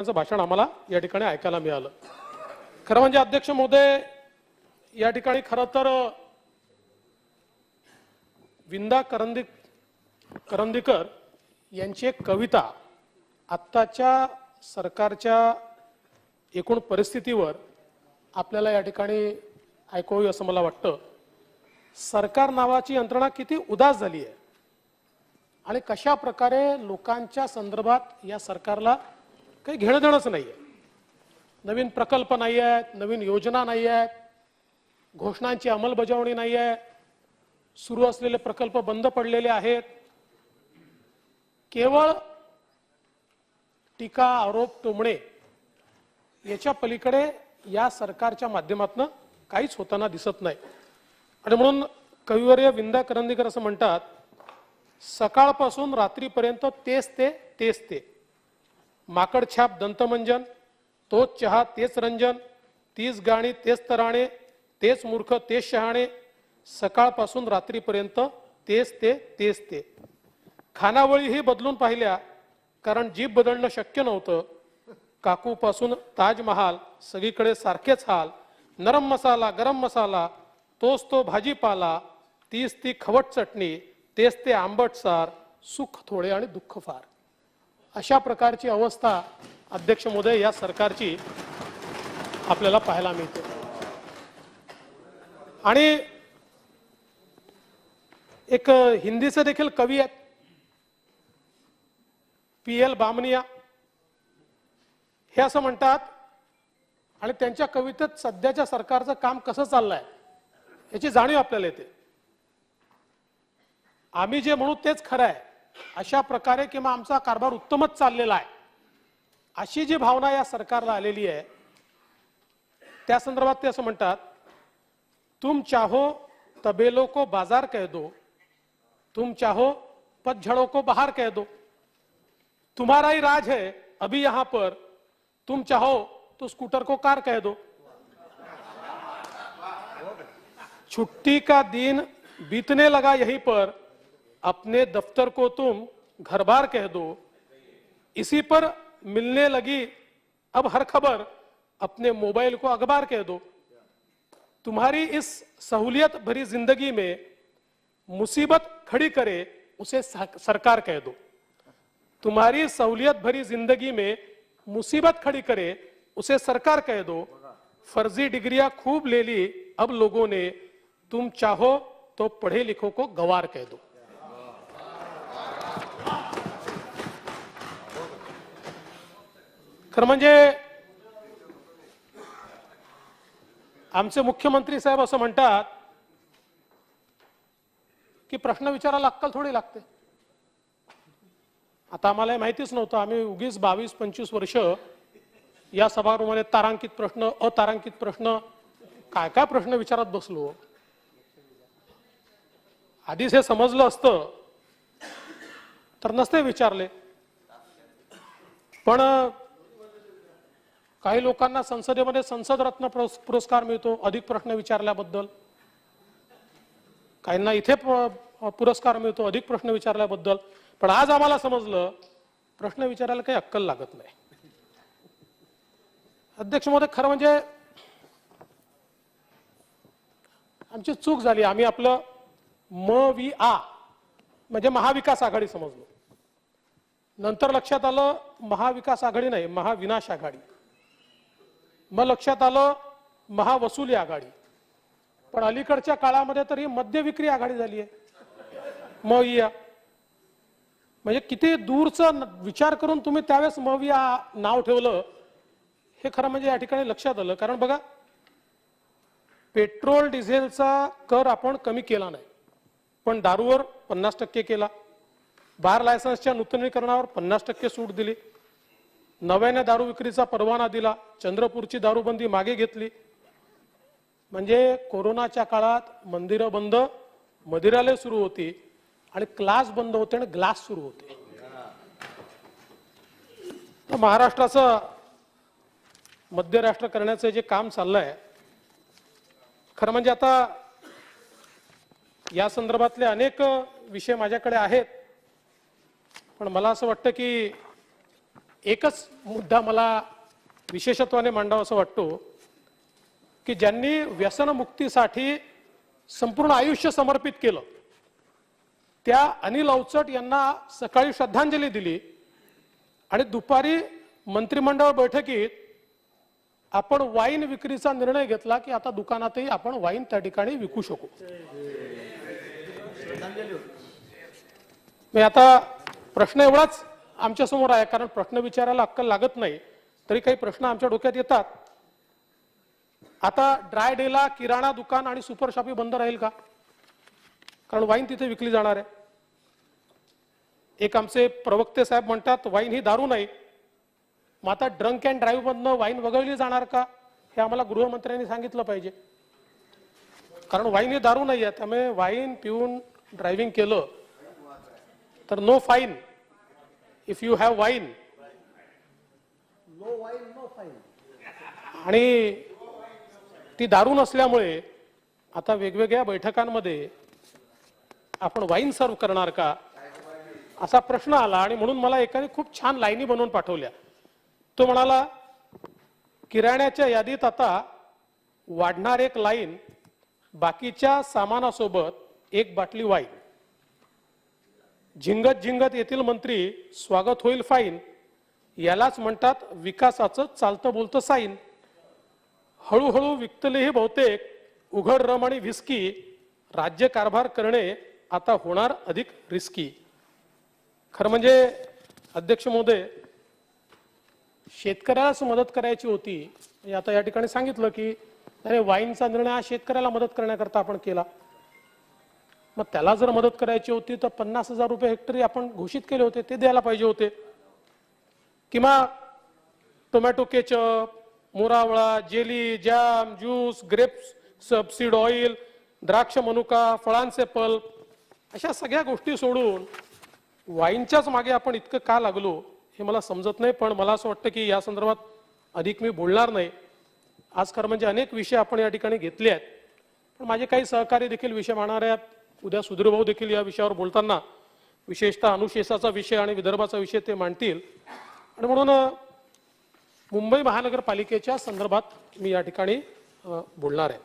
भाषण आम्हाला या ठिकाणी ऐकायला मिळालं। खरं म्हणजे अध्यक्ष महोदय, या ठिकाणी खरं तर विंदा करंदीकर यांची एक कविता आत्ताच्या सरकारच्या एकूण परिस्थितीवर आपल्याला या ठिकाणी ऐकावी असं मला वाटतं। सरकार नावाची यंत्रणा किती उदास झाली आहे आणि कशा प्रकारे लोकांच्या संदर्भात या सरकारला काही घेणं देणंच नाहीये। नवीन प्रकल्प नाही आहेत, नवीन योजना नाही आहेत, घोषणांची अंमलबजावणी नाही आहे, सुरू असलेले प्रकल्प बंद पडलेले आहेत। केवळ टीका, आरोप, टोमणे याच्या पलीकडे या सरकारच्या माध्यमातून काहीच होताना दिसत नाही। आणि म्हणून कविवर्य विंदा करंदीकर असं म्हणतात, सकाळपासून रात्रीपर्यंत तेच ते माकडछाप दंतमंजन, तोच चहा तेच रंजन, तीच गाणी तेच तराणे, तेच मूर्ख तेच शहाणे, सकाळपासून रात्रीपर्यंत तेच ते खानावळीही बदलून पाहिल्या, कारण जीभ बदलणं शक्य नव्हतं। काकूपासून ताजमहाल सगळीकडे सारखेच हाल, नरम मसाला गरम मसाला तोच तो भाजीपाला, तीच ती खवट चटणी तेच ते आंबट सार, सुख थोडे आणि दुःख फार। अशा प्रकारची अवस्था अध्यक्ष महोदय या सरकारची आपल्याला पाहायला मिळते। आणि एक हिंदीचे देखील कवी आहेत, पीएल बामनिया, हे असं म्हणतात आणि त्यांच्या कवितेत सध्याच्या सरकारचं काम कसं चाललंय याची जाणीव आपल्याला येते। आम्ही जे म्हणू तेच खरं आहे, अशा प्रकारे किंवा आमचा कारभार उत्तमच चाललेला आहे अशी जी भावना या सरकारला आलेली आहे, त्या संदर्भात ते असं म्हणतात, तुम चाहो तबेलों को बाजार कह दो, तुम चाहो पतझड़ों को बाहर कह दो, तुम्हारा ही राज है अभी यहां पर, तुम चाहो तो स्कूटर को कार कह दो। छुट्टी का दिन बीतने लगा यहीं पर, अपने दफ्तर को तुम घर बार कह दो, इसी पर मिलने लगी अब हर खबर, अपने मोबाइल को अखबार कह दो। तुम्हारी इस सहूलियत भरी जिंदगी में मुसीबत खड़ी करे उसे सरकार कह दो, तुम्हारी सहूलियत भरी जिंदगी में मुसीबत खड़ी करे उसे सरकार कह दो। फर्जी डिग्रियां खूब ले ली अब लोगों ने, तुम चाहो तो पढ़े लिखों को गवार कह दो। खरं म्हणजे आमचे मुख्यमंत्री साहेब असं म्हणतात की प्रश्न विचारायला अक्कल थोडी लागते। आता आम्हाला माहितीच नव्हतं, आम्ही उगीच 22-25 वर्ष या सभागृहामध्ये तारांकित प्रश्न, अतारांकित प्रश्न, काय काय प्रश्न विचारत बसलो। आधीच हे समजलं असतं तर नसते विचारले। पण काही लोकांना संसदेमध्ये संसद रत्न पुरस्कार मिळतो अधिक प्रश्न विचारल्याबद्दल, काहींना इथे पुरस्कार मिळतो अधिक प्रश्न विचारल्याबद्दल। पण आज आम्हाला समजलं प्रश्न विचारायला काही अक्कल लागत नाही। अध्यक्ष महोदय, खरं म्हणजे आमची चूक झाली। आम्ही आपलं MVA म्हणजे महाविकास आघाडी समजलो, नंतर लक्षात आलं महाविकास आघाडी नाही, महाविनाश आघाडी। मग लक्षात आलं महावसुली आघाडी, पण अलीकडच्या काळामध्ये तर ही मद्य विक्री आघाडी झाली आहे MVA। म्हणजे किती दूरचा विचार करून तुम्ही त्यावेळेस MVA नाव ठेवलं हे खरं म्हणजे या ठिकाणी लक्षात आलं। कारण बघा, पेट्रोल डिझेलचा कर आपण कमी केला नाही, पण दारूवर 50% केला, बार लायसन्सच्या नूतनीकरणावर 50% सूट दिली, नव्याने दारू विक्रीचा परवाना दिला, चंद्रपूरची दारूबंदी मागे घेतली। म्हणजे कोरोनाच्या काळात मंदिरं बंद, मदिरालय सुरू होती आणि क्लास बंद होते आणि ग्लास सुरू होते। तर महाराष्ट्राचं मध्यराष्ट्र करण्याचं जे काम चाललंय, खरं म्हणजे आता या संदर्भातले अनेक विषय माझ्याकडे आहेत, पण मला असं वाटतं की एकच मुद्दा मला विशेषत्वाने मांडावा असं वाटतो की ज्यांनी व्यसनमुक्तीसाठी संपूर्ण आयुष्य समर्पित केलं त्या अनिल अवचट यांना सकाळी श्रद्धांजली दिली आणि दुपारी मंत्रिमंडळ बैठकीत आपण वाईन विक्रीचा निर्णय घेतला की आता दुकानातही आपण वाईन त्या ठिकाणी विकू शकू। मी आता प्रश्न एवढाच आमच्या समोर आहे, कारण प्रश्न विचारायला अक्कल लागत नाही तरी काही प्रश्न आमच्या डोक्यात येतात। आता ड्राय डेला किराणा दुकान आणि सुपर शॉपी बंद राहील का? कारण वाईन तिथे विकली जाणार आहे। एक आमचे प्रवक्ते साहेब म्हणतात वाईन ही दारू नाही, मग आता ड्रंक अँड ड्राईव्ह मधनं वाईन वगळली जाणार का हे आम्हाला गृहमंत्र्यांनी सांगितलं पाहिजे, कारण वाईन ही दारू नाही आहे। त्यामुळे वाईन पिऊन ड्रायव्हिंग केलं तर no fine if you have wine, no wine no fine. आणि ती दारू नसल्यामुळे आता वेगवेगळ्या बैठकांमध्ये आपण वाईन सर्व करणार का असा प्रश्न आला आणि म्हणून मला एकाने खूप छान लाईनी बनवून पाठवल्या। तो म्हणाला किराण्याच्या यादीत आता वाढणार एक लाईन, बाकीच्या सामानासोबत एक बाटली वाईन, झिंगत झिंगत येथील मंत्री स्वागत होईल फाईन, यालाच म्हणतात विकासाचं चालतं बोलतं साईन, हळूहळू विकतलेही बहुतेक उघड रम आणि व्हिस्की, राज्य कारभार करणे आता होणार अधिक रिस्की। खरं म्हणजे अध्यक्ष महोदय शेतकऱ्यालाच मदत करायची होती। आता या ठिकाणी सांगितलं की अरे वाईनचा निर्णय हा शेतकऱ्याला मदत करण्याकरता आपण केला, मग त्याला जर मदत करायची होती तर 50,000 रुपये हेक्टरी आपण घोषित केले होते ते द्यायला पाहिजे होते, किंवा टोमॅटो केचप, मोरावळा, जेली, जॅम, ज्यूस, ग्रेप्स, सबसीड ऑइल, द्राक्ष मनुका, फळांचे पल्प, अशा सगळ्या गोष्टी सोडून वाईनच्याच मागे आपण इतकं का लागलो हे मला समजत नाही। पण मला असं वाटतं की या संदर्भात अधिक मी बोलणार नाही। आज खरं म्हणजे अनेक विषय आपण या ठिकाणी घेतले आहेत, पण माझे काही सहकारी देखील विषय मांडणार आहेत। उद्या सुधीर भाऊ देखील या विषयावर बोलताना विशेषतः अनुशेषाचा विषय आणि विदर्भाचा विषय ते मांडतील, आणि म्हणून मुंबई महानगरपालिकेच्या संदर्भात मी या ठिकाणी बोलणार आहे।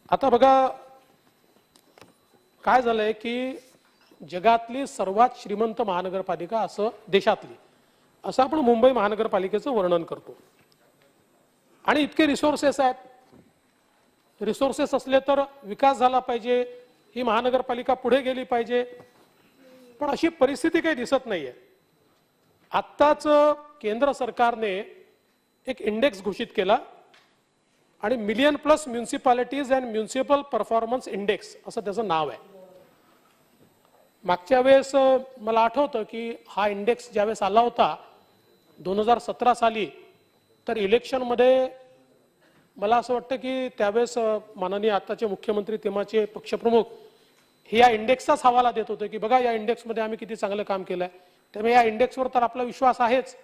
आता बघा काय झालंय की जगातली सर्वात श्रीमंत महानगरपालिका असं देशातली असं आपण मुंबई महानगरपालिकेचं वर्णन करतो, आणि इतके रिसोर्सेस आहेत। रिसोर्सेस असले तर विकास झाला पाहिजे, ही महानगरपालिका पुढे गेली पाहिजे, पण अशी परिस्थिती काही दिसत नाहीये। आत्ताच केंद्र सरकारने एक इंडेक्स घोषित केला आणि million plus municipalities and municipal performance index असं त्याचं नाव आहे। मागच्या वेळेस मला आठवतं की हा इंडेक्स ज्यावेळेस आला होता 2017 साली, तर इलेक्शनमध्ये मला असं वाटतं की त्यावेळेस माननीय आताचे मुख्यमंत्री तेव्हाचे पक्षप्रमुख हे या इंडेक्सचाच हवाला देत होते की बघा या इंडेक्समध्ये आम्ही किती चांगलं काम केलंय, त्यामुळे या इंडेक्सवर तर आपला विश्वास आहेच।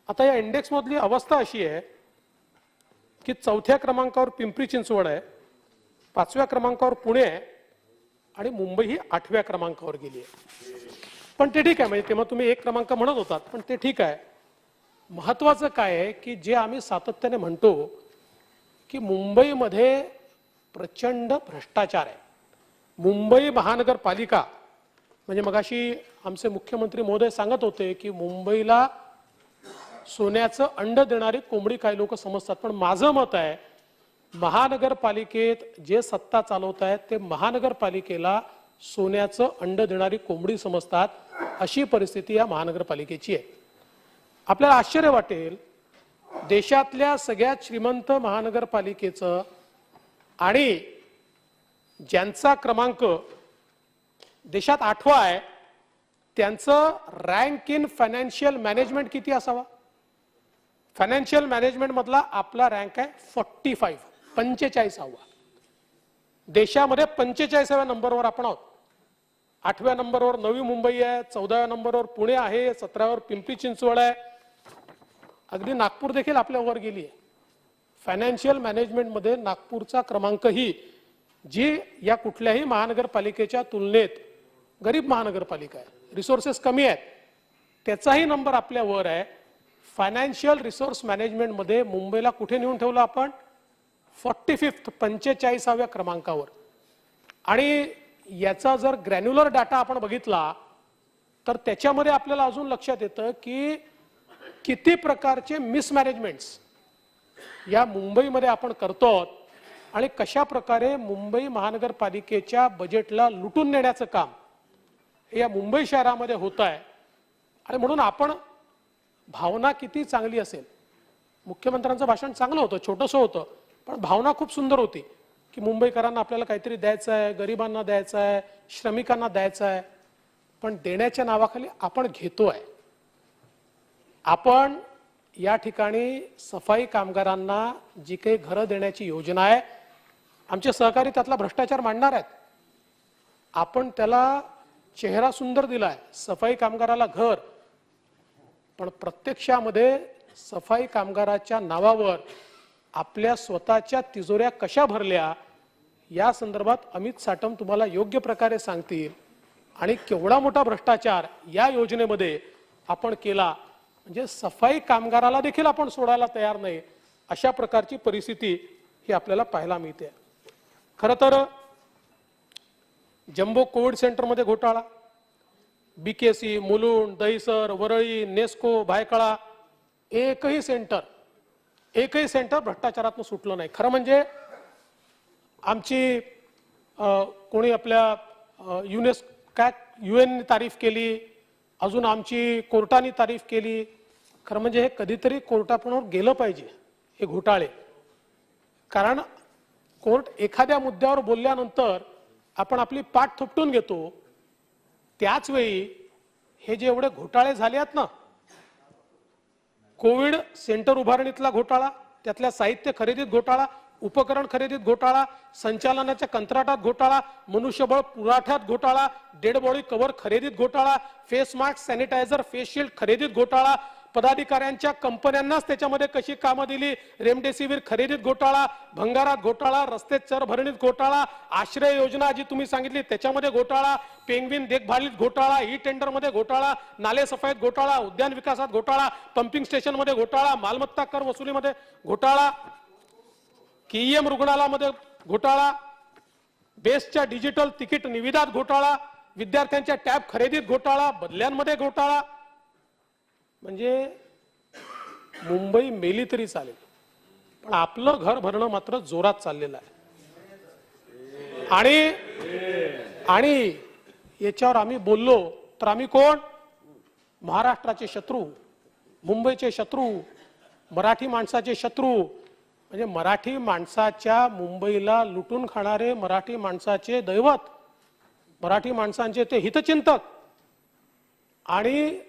आता या इंडेक्समधली अवस्था अशी आहे की 4थ्या क्रमांकावर पिंपरी चिंचवड आहे, 5व्या क्रमांकावर पुणे आहे, आणि मुंबई ही 8व्या क्रमांकावर गेली आहे। पण ते ठीक आहे, म्हणजे तेव्हा तुम्ही 1 क्रमांक म्हणत होतात, पण ते ठीक आहे। महत्वाचं काय आहे की जे आम्ही सातत्याने म्हणतो की मुंबईमध्ये प्रचंड भ्रष्टाचार आहे। मुंबई महानगरपालिका म्हणजे मगाशी आमचे मुख्यमंत्री महोदय सांगत होते की मुंबईला सोन्याचं अंड देणारी कोंबडी काही लोक समजतात, पण माझं मत आहे महानगरपालिकेत जे सत्ता चालवत आहेत ते महानगरपालिकेला सोन्याचं अंड देणारी कोंबडी समजतात। अशी परिस्थिती या महानगरपालिकेची आहे। आपल्याला आश्चर्य वाटेल, देशातल्या सगळ्यात श्रीमंत महानगरपालिकेचं आणि ज्यांचा क्रमांक देशात 8वा आहे त्यांचं रँक इन फायनान्शियल मॅनेजमेंट किती असावा? फायनान्शियल मॅनेजमेंट मधला आपला रँक आहे 45, 45वा। देशामध्ये 45व्या नंबरवर आपण आहोत। 8व्या नंबरवर नवी मुंबई आहे, 14व्या नंबरवर पुणे आहे, 17व्यावर पिंपरी चिंचवड आहे, अगदी नागपूर देखील आपल्यावर गेली आहे। फायनान्शियल मॅनेजमेंट मध्ये नागपूरचा क्रमांकही जी या कुठल्याही महानगरपालिकेच्या तुलनेत गरीब महानगरपालिका आहे, रिसोर्सेस कमी आहेत, त्याचाही नंबर आपल्या वर आहे. फायनान्शियल रिसोर्स मॅनेजमेंटमध्ये मुंबईला कुठे नेऊन ठेवलं आपण? 45व्या क्रमांकावर. आणि याचा जर ग्रॅन्युलर डाटा आपण बघितला तर त्याच्यामध्ये आपल्याला अजून लक्षात येतं की किती प्रकारचे मिसमॅनेजमेंट्स या मुंबईमध्ये आपण करतो आणि कशा प्रकारे मुंबई महानगरपालिकेच्या बजेटला लुटून नेण्याचं काम हे या मुंबई शहरामध्ये होत आहे. आणि म्हणून आपण भावना किती चांगली असेल, मुख्यमंत्र्यांचं भाषण चांगलं होतं, छोटंसं होतं, पण भावना खूप सुंदर होती की मुंबईकरांना आपल्याला काहीतरी द्यायचं आहे, गरिबांना द्यायचं आहे, श्रमिकांना द्यायचं आहे. पण देण्याच्या नावाखाली आपण घेतोय. आपण या ठिकाणी सफाई कामगारांना जी काही घरं देण्याची योजना आहे, आमचे सहकारी त्यातला भ्रष्टाचार मांडणार आहेत. आपण त्याला चेहरा सुंदर दिलाय, सफाई कामगाराला घर, पण प्रत्यक्षामध्ये सफाई कामगाराच्या नावावर आपल्या स्वतःच्या तिजोऱ्या कशा भरल्या या संदर्भात अमित साटम तुम्हाला योग्य प्रकारे सांगतील. आणि केवढा मोठा भ्रष्टाचार या योजनेमध्ये आपण केला, म्हणजे सफाई कामगाराला देखील आपण सोडायला तयार नाही, अशा प्रकारची परिस्थिती ही आपल्याला पाहायला मिळते. खरं तर जम्बो कोविड सेंटरमध्ये घोटाळा, बीकेसी, मुलुंड, दहिसर, वरळी, नेस्को, भायखळा, एकही सेंटर भ्रष्टाचारातून सुटलं नाही. खरं म्हणजे आमची कोणी आपल्या UN तारीफ केली, अजून आमची कोर्टाने तारीफ केली. खरं म्हणजे हे कधीतरी कोर्टापुढे गेलं पाहिजे हे घोटाळे. कारण कोर्ट एखाद्या मुद्द्यावर बोलल्यानंतर आपण आपली पाठ थोपटून घेतो. त्याच वेळी हे जे एवढे घोटाळे झाले आहेत ना, कोविड सेंटर उभारणीतला घोटाळा, त्यातल्या साहित्य खरेदीत घोटाळा, उपकरण खरेदीत घोटाळा, संचालनाच्या कंत्राटात घोटाळा, मनुष्यबळ पुरवठ्यात घोटाळा, डेड बॉडी कव्हर खरेदीत घोटाळा, face mask, sanitizer, face shield खरेदीत घोटाळा, पदाधिकाऱ्यांच्या कंपन्यांनाच त्याच्यामध्ये कशी कामं दिली, रेमडेसिवीर खरेदीत घोटाळा, भंगारात घोटाळा, रस्ते चर भरणीत घोटाळा, आश्रय योजना जी तुम्ही सांगितली त्याच्यामध्ये घोटाळा, पेंग्विन देखभालीत घोटाळा, ई टेंडरमध्ये घोटाळा, नाले सफाईत घोटाळा, उद्यान विकासात घोटाळा, पंपिंग स्टेशनमध्ये घोटाळा, मालमत्ता कर वसुलीमध्ये घोटाळा, KEM रुग्णालयामध्ये घोटाळा, बेस्टच्या डिजिटल तिकीट निविदात घोटाळा, विद्यार्थ्यांच्या टॅब खरेदीत घोटाळा, बदल्यांमध्ये घोटाळा. म्हणजे मुंबई मेली तरी चालेल, पण आपलं घर भरणं मात्र जोरात चाललेलं आहे. आणि याच्यावर आम्ही बोललो तर आम्ही कोण? महाराष्ट्राचे शत्रू, मुंबईचे शत्रू, मराठी माणसाचे शत्रू. म्हणजे मराठी माणसाच्या मुंबईला लुटून खाणारे मराठी माणसाचे दैवत, मराठी माणसांचे ते हितचिंतक. आणि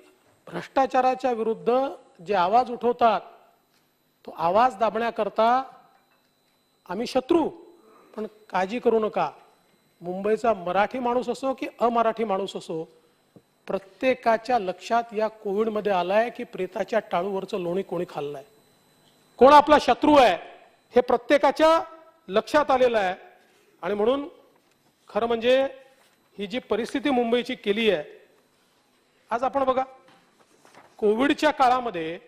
भ्रष्टाचाराच्या विरुद्ध जे आवाज उठवतात तो आवाज दाबण्याकरता आम्ही शत्रू. पण काळजी करू नका, मुंबईचा मराठी माणूस असो की अमराठी माणूस असो, प्रत्येकाच्या लक्षात या कोविडमध्ये आलाय की प्रेताच्या टाळूवरचं लोणी कोणी खाल्लंय, कोण आपला शत्रू आहे हे प्रत्येकाच्या लक्षात आलेलं आहे. आणि म्हणून खरं म्हणजे ही जी परिस्थिती मुंबईची केली आहे, आज आपण बघा कोविडच्या काळामध्ये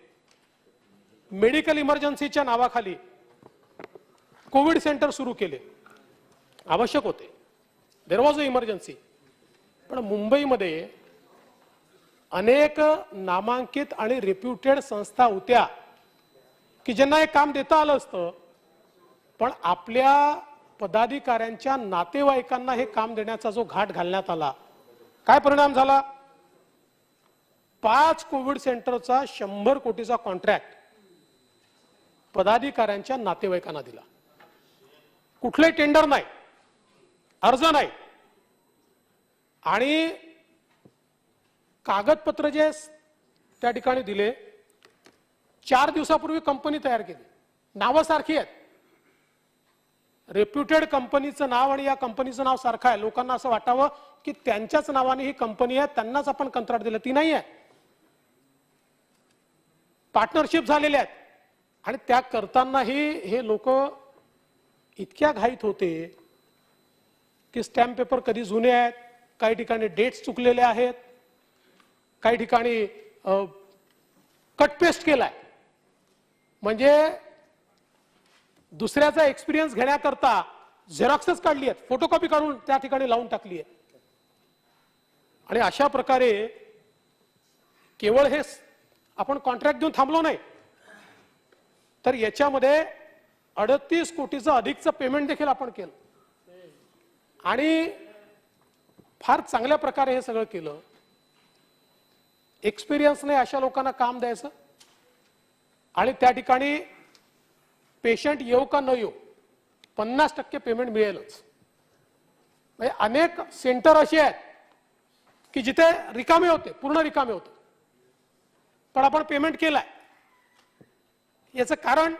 मेडिकल इमर्जन्सीच्या नावाखाली कोविड सेंटर सुरू केले, आवश्यक होते, देयर वॉज अ इमर्जन्सी. पण मुंबईमध्ये अनेक नामांकित आणि रेप्युटेड संस्था होत्या की ज्यांना हे काम देता आलं असतं, पण आपल्या पदाधिकाऱ्यांच्या नातेवाईकांना हे काम देण्याचा जो घाट घालण्यात आला, काय परिणाम झाला? 5 कोविड सेंटरचा 100 कोटीचा कॉन्ट्रॅक्ट पदाधिकाऱ्यांच्या नातेवाईकांना दिला. कुठले टेंडर नाही, अर्ज नाही, आणि कागदपत्र जे त्या ठिकाणी दिले 4 दिवसापूर्वी कंपनी तयार केली, नावं सारखी आहेत, रेप्युटेड कंपनीचं नाव आणि या कंपनीचं नाव सारखं आहे. लोकांना असं वाटावं की त्यांच्याच नावाने ही कंपनी आहे, त्यांनाच आपण कंत्राट दिलं. ती नाही आहे, पार्टनरशिप झालेले आहेत. आणि त्या करतानाही हे लोक इतक्या घाईत होते की स्टॅम्प पेपर कधी जुने आहेत, काही ठिकाणी डेट्स चुकलेले आहेत, काही ठिकाणी कट पेस्ट केलाय, म्हणजे दुसऱ्याचा एक्सपिरियन्स घेण्याकरता झेरॉक्सच काढली आहेत, फोटोकॉपी काढून त्या ठिकाणी लावून टाकली आहे. आणि अशा प्रकारे केवळ हे आपण कॉन्ट्रॅक्ट देऊन थांबलो नाही, तर याच्यामध्ये 38 कोटीचं अधिकचं पेमेंट देखील आपण केलं आणि फार चांगल्या प्रकारे हे सगळं केलं. एक्सपिरियन्स नाही अशा लोकांना काम द्यायचं आणि त्या ठिकाणी पेशंट येऊ का न येऊ 50% पेमेंट मिळेलच. म्हणजे अनेक सेंटर असे आहेत की जिथे रिकामे होते, पूर्ण रिकामे होते, पण आपण पेमेंट केलाय. याचं कारण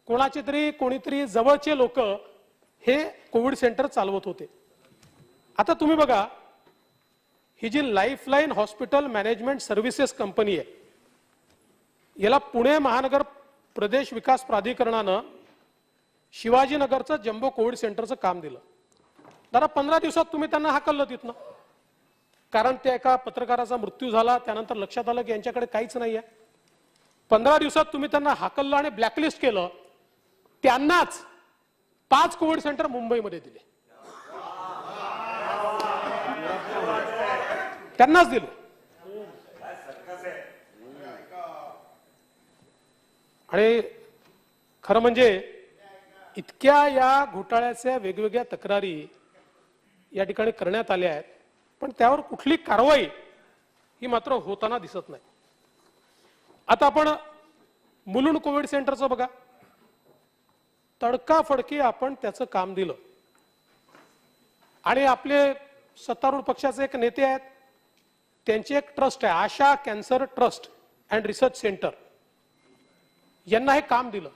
कोणीतरी जवळचे लोक हे कोविड सेंटर चालवत होते. आता तुम्ही बघा, ही जी lifeline hospital management services company आहे, याला पुणे महानगर प्रदेश विकास प्राधिकरणानं शिवाजीनगरचं जम्बो कोविड सेंटरचं काम दिलं. जरा 15 दिवसात तुम्ही त्यांना हाकललं तिथनं, कारण त्या एका पत्रकाराचा मृत्यू झाला, त्यानंतर लक्षात आलं की यांच्याकडे काहीच नाही आहे. 15 दिवसात तुम्ही त्यांना हाकललं आणि ब्लॅकलिस्ट केलं. त्यांनाच 5 कोविड सेंटर मुंबईमध्ये दिले, त्यांनाच दिले. आणि खरं म्हणजे इतक्या या घोटाळ्याच्या वेगवेगळ्या तक्रारी या ठिकाणी करण्यात आल्या आहेत, पण त्यावर कुठली कारवाई ही मात्र होताना दिसत नाही. आता आपण मुलुंड कोविड सेंटरचं बघा, तडकाफडकी आपण त्याचं काम दिलं आणि आपले सत्तारूढ पक्षाचे एक नेते आहेत, त्यांची एक ट्रस्ट आहे Asha cancer trust and research centre, यांना हे काम दिलं.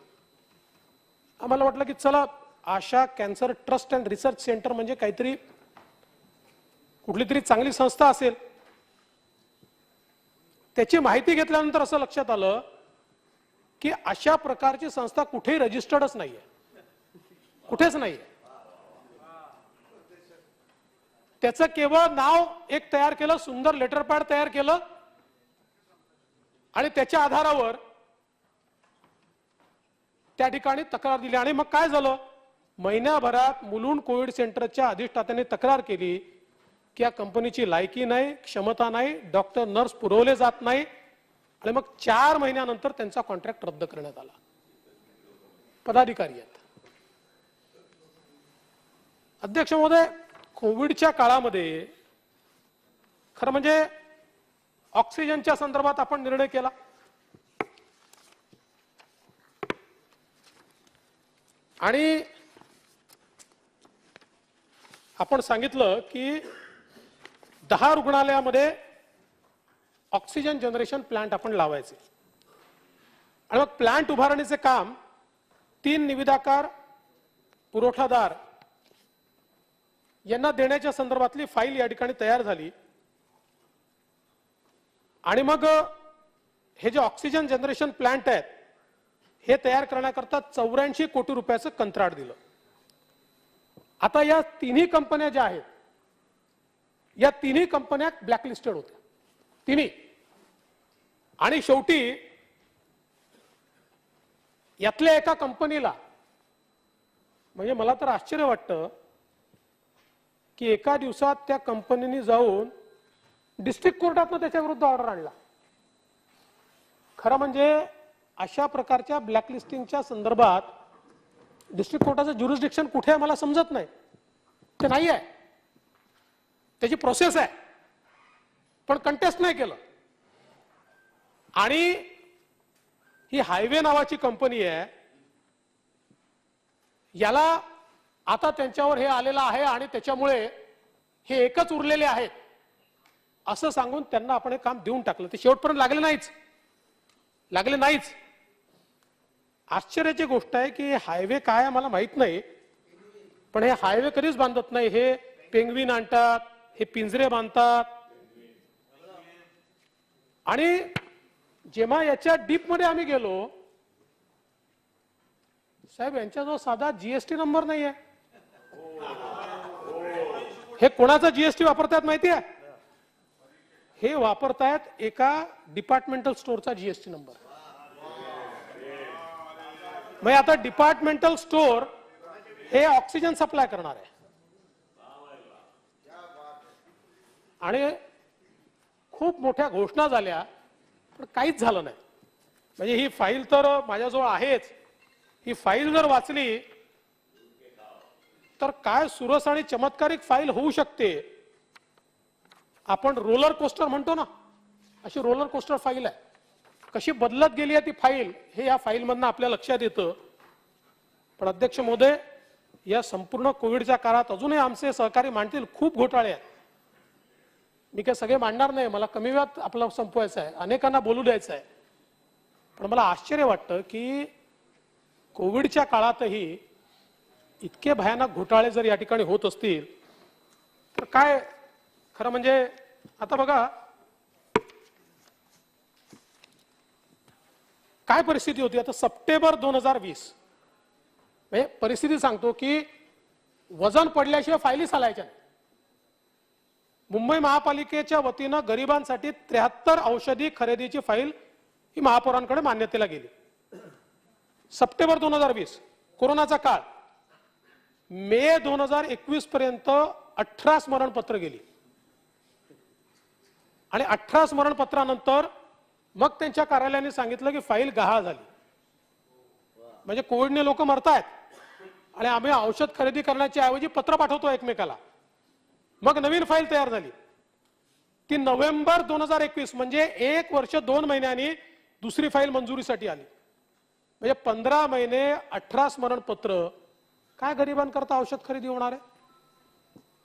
आम्हाला वाटलं की चला Asha cancer trust and research centre म्हणजे काहीतरी कुठली तरी चांगली संस्था असेल. त्याची माहिती घेतल्यानंतर असं लक्षात आलं की अशा प्रकारची संस्था कुठेही रजिस्टर्डच नाहीये, कुठेच नाहीये. त्याचं केवळ नाव एक तयार केलं, सुंदर लेटर पॅड तयार केलं आणि त्याच्या आधारावर त्या ठिकाणी तक्रार दिली. आणि मग काय झालं, महिन्याभरात मुलुंड कोविड सेंटरच्या अधिष्ठात्याने तक्रार केली की या कंपनीची लायकी नाही, क्षमता नाही, डॉक्टर नर्स पुरवले जात नाही. आणि मग 4 महिन्यानंतर त्यांचा कॉन्ट्रॅक्ट रद्द करण्यात आला. पदाधिकारी आहेत. अध्यक्ष महोदय, कोविडच्या काळामध्ये खरं म्हणजे ऑक्सिजनच्या संदर्भात आपण निर्णय केला. आणि आपण सांगितलं की 10 रुग्णालयामध्ये ऑक्सिजन जनरेशन प्लांट आपण लावायचे. आणि मग प्लांट उभारणीचे काम 3 निविदाकार पुरवठादार यांना देण्याच्या संदर्भातली फाईल या ठिकाणी तयार झाली. आणि मग हे जे ऑक्सिजन जनरेशन प्लांट आहेत हे तयार करण्याकरता 84 कोटी रुपयाचं कंत्राट दिलं. आता या तिन्ही कंपन्या ज्या आहेत, या तिन्ही कंपन्या ब्लॅकलिस्टेड होत्या, तिन्ही. आणि शेवटी यातल्या एका कंपनीला, म्हणजे मला तर आश्चर्य वाटतं की एका दिवसात त्या कंपनीने जाऊन डिस्ट्रिक्ट कोर्टातनं त्याच्या विरुद्ध ऑर्डर आणला. खरं म्हणजे अशा प्रकारच्या ब्लॅकलिस्टिंगच्या संदर्भात डिस्ट्रिक्ट कोर्टाचं ज्युरिस्डिक्शन कुठे आहे मला समजत नाही. ते नाही आहे, त्याची प्रोसेस आहे, पण कंटेस्ट नाही केलं. आणि ही हायवे नावाची कंपनी आहे, याला आता त्यांच्यावर हे आलेलं आहे आणि त्याच्यामुळे हे एकच उरलेले आहेत असं सांगून त्यांना आपण हे काम देऊन टाकलं. ते शेवटपर्यंत लागले नाहीच. आश्चर्याची गोष्ट आहे की हायवे काय आहे मला माहित नाही, पण हे हायवे कधीच बांधत नाही. हे पेंग्विन आणतात, हे पिंजरे बांधतात. आणि जेव्हा याच्या डीप मध्ये आम्ही गेलो, साहेब यांच्याजवळ साधा जीएसटी नंबर नाही आहे. हे कोणाचा जीएसटी वापरतात माहिती आहे? हे वापरतायत एका डिपार्टमेंटल स्टोअरचा जीएसटी नंबर. मग आता डिपार्टमेंटल स्टोअर हे ऑक्सिजन सप्लाय करणार आहे आणि खूप मोठ्या घोषणा झाल्या पण काहीच झालं नाही. म्हणजे ही फाईल तर माझ्याजवळ आहेच. ही फाईल जर वाचली तर काय सुरस आणि चमत्कारिक फाईल होऊ शकते. आपण रोलर कोस्टर म्हणतो ना, अशी रोलर कोस्टर फाईल आहे. कशी बदलत गेली आहे ती फाईल हे या फाईल मधनं आपल्या लक्षात येतं. पण अध्यक्ष महोदय, या संपूर्ण कोविडच्या काळात अजूनही आमचे सहकारी मांडतील खूप घोटाळे आहेत. मी काय सगळे मांडणार नाही, मला कमी वेळात आपला संपवायचं आहे, अनेकांना बोलू द्यायचं आहे. पण मला आश्चर्य वाटतं की कोविडच्या काळातही इतके भयानक घोटाळे जर या ठिकाणी होत असतील तर काय खरं म्हणजे. आता बघा काय परिस्थिती होती. आता सप्टेंबर 2020 म्हणजे परिस्थिती सांगतो की वजन पडल्याशिवाय फायली चालायच्या नाही. मुंबई महापालिकेच्या वतीनं गरिबांसाठी 73 औषधी खरेदीची फाईल ही महापौरांकडे मान्यतेला गेली. सप्टेंबर 2020 कोरोनाचा काळ. मे 2021 पर्यंत 18 स्मरणपत्र गेली आणि 18 स्मरणपत्रानंतर मग त्यांच्या कार्यालयाने सांगितलं की फाईल गहाळ झाली. म्हणजे कोविडने लोक मरतायत आणि आम्ही औषध खरेदी करण्याच्या ऐवजी पत्र पाठवतो एकमेकाला. मग नवीन फाईल तयार झाली. ती नोव्हेंबर 2021 म्हणजे 1 वर्ष 2 महिन्यांनी दुसरी फाईल मंजुरीसाठी आली. म्हणजे 15 महिने 18 स्मरणपत्र. काय गरिबांकरता औषध खरेदी होणार आहे.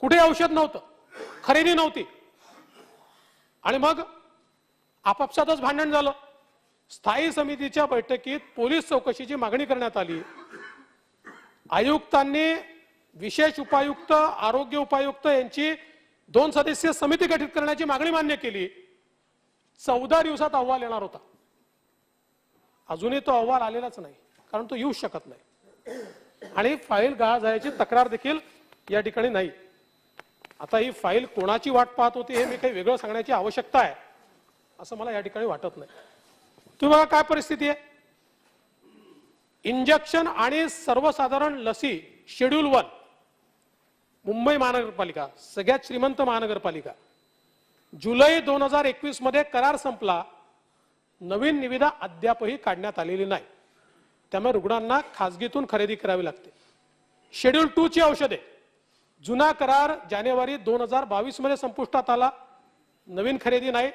कुठे औषध नव्हतं, खरेदी नव्हती आणि मग आपापसातच भांडण झालं. स्थायी समितीच्या बैठकीत पोलीस चौकशीची मागणी करण्यात आली. आयुक्तांनी विशेष उपायुक्त, आरोग्य उपायुक्त यांची 2 सदस्यीय समिती गठीत करण्याची मागणी मान्य केली. 14 दिवसात अहवाल येणार होता. अजूनही तो अहवाल आलेलाच नाही, कारण तो येऊ शकत नाही आणि फाईल गहाळ झाल्याची तक्रार देखील या ठिकाणी नाही. आता ही फाईल कोणाची वाट पाहत होती हे मी काही वेगळं सांगण्याची आवश्यकता आहे असं मला या ठिकाणी वाटत नाही. तुम्ही काय परिस्थिती आहे. इंजेक्शन आणि सर्वसाधारण लसी शेड्यूल 1 मुंबई महानगरपालिका सगळ्यात श्रीमंत महानगरपालिका. जुलै 2021 मध्ये करार संपला. नवीन निविदा अद्यापही काढण्यात आलेली नाही. त्यामुळे रुग्णांना खासगीतून खरेदी करावी लागते. शेड्यूल 2 ची औषधे. जुना करार जानेवारी 2022 मध्ये संपुष्टात आला. नवीन खरेदी नाही.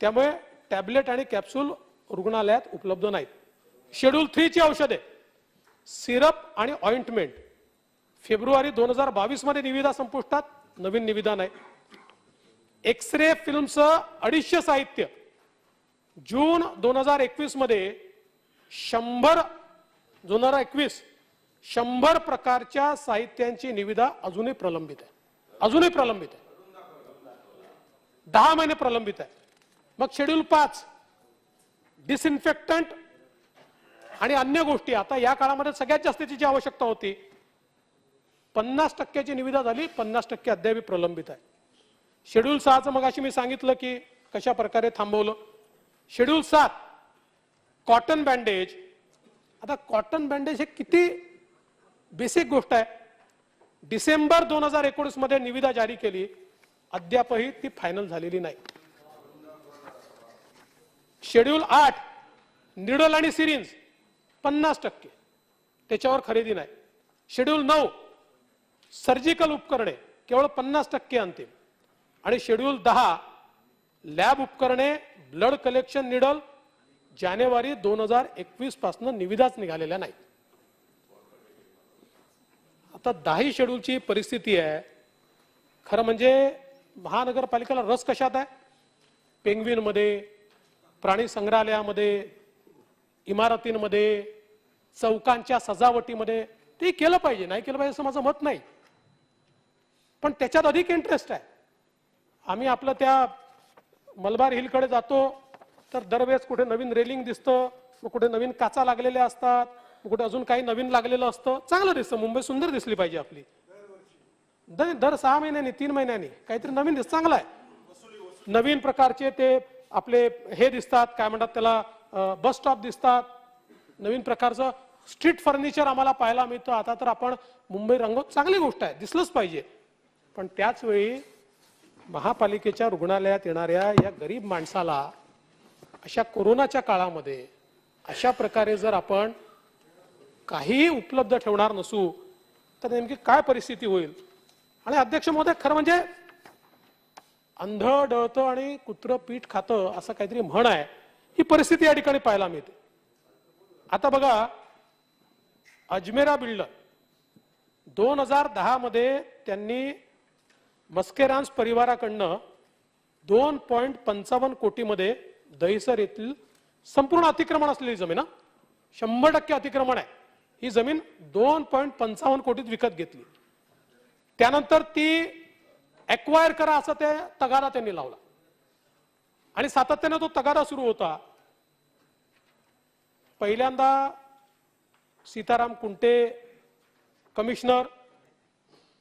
त्यामुळे टॅबलेट आणि कॅप्सूल रुग्णालयात उपलब्ध नाहीत. शेड्यूल 3 ची औषधे, सिरप आणि ऑइंटमेंट. फेब्रुवारी 2022 मध्ये निविदा संपुष्टात, नवीन निविदा नाही. एक्सरे फिल्मचं 250 साहित्य. जून 2021 मध्ये 100 प्रकारच्या साहित्यांची निविदा अजूनही प्रलंबित आहे. अजूनही प्रलंबित आहे. 10 महिने प्रलंबित आहे. मग शेड्यूल 5 डिसइन्फेक्टंट आणि अन्य गोष्टी. आता या काळामध्ये सगळ्यात जास्तीची जी आवश्यकता होती 50% निविदा झाली, 50% अद्याप प्रलंबित आहे. शेड्यूल 6चं मगाशी मी सांगितलं की कशा प्रकारे थांबवलं. Schedule 7 cotton bandage. आता कॉटन बँडेज हे किती बेसिक गोष्ट आहे. डिसेंबर 2019 मध्ये निविदा जारी केली, अद्यापही ती फायनल झालेली नाही. शेड्यूल 8 निडल आणि सिरिंज 50%, त्याच्यावर खरेदी नाही. शेड्यूल 9 सर्जिकल उपकरणे केवळ 50% अंतिम. आणि शेड्यूल 10 लॅब उपकरणे, ब्लड कलेक्शन निडल जानेवारी 2021 पासून निविदाच निघालेल्या नाही. आता 10 शेड्यूलची परिस्थिती आहे. खरं म्हणजे महानगरपालिकेला रस कशात आहे. पेंग्विन मध्ये, प्राणी संग्रहालयामध्ये, इमारतींमध्ये, चौकांच्या सजावटीमध्ये. ते केलं पाहिजे, नाही केलं पाहिजे असं माझं मत नाही, पण त्याच्यात अधिक इंटरेस्ट आहे. आम्ही आपलं त्या मलबार हिलकडे जातो तर दरवेळेस कुठे नवीन रेलिंग दिसतं, मग कुठे नवीन काचा लागलेल्या असतात, मग कुठे अजून काही नवीन लागलेलं असतं. चांगलं दिसतं. मुंबई सुंदर दिसली पाहिजे आपली. दर 6 महिन्यांनी 3 महिन्यांनी काहीतरी नवीन दिसतं. चांगलं आहे. नवीन प्रकारचे ते आपले हे दिसतात, काय म्हणतात त्याला, बस स्टॉप दिसतात, नवीन प्रकारचं स्ट्रीट फर्निचर आम्हाला पाहायला मिळतं. आता तर आपण मुंबई रंगवत, चांगली गोष्ट आहे, दिसलंच पाहिजे. पण त्याच वेळी महापालिकेच्या रुग्णालयात येणाऱ्या या गरीब माणसाला अशा कोरोनाच्या काळामध्ये अशा प्रकारे जर आपण काहीही उपलब्ध ठेवणार नसू तर नेमकी काय परिस्थिती होईल. आणि अध्यक्ष महोदय, खरं म्हणजे अंध डळतं आणि कुत्रं पीठ खातं असं काहीतरी म्हण आहे, ही परिस्थिती या ठिकाणी पाहायला मिळते. आता बघा, अजमेरा बिल्डर 2010 मध्ये त्यांनी मस्केरान्स परिवाराकडनं 2.55 कोटीमध्ये दहिसर येथील संपूर्ण अतिक्रमण असलेली जमीन, 100% अतिक्रमण आहे, ही जमीन 2.55 कोटीत विकत घेतली. त्यानंतर ती एक्वायर करा असं ते तगादा त्यांनी लावला आणि सातत्याने तो तगादा सुरू होता. पहिल्यांदा सीताराम कुंटे कमिशनर,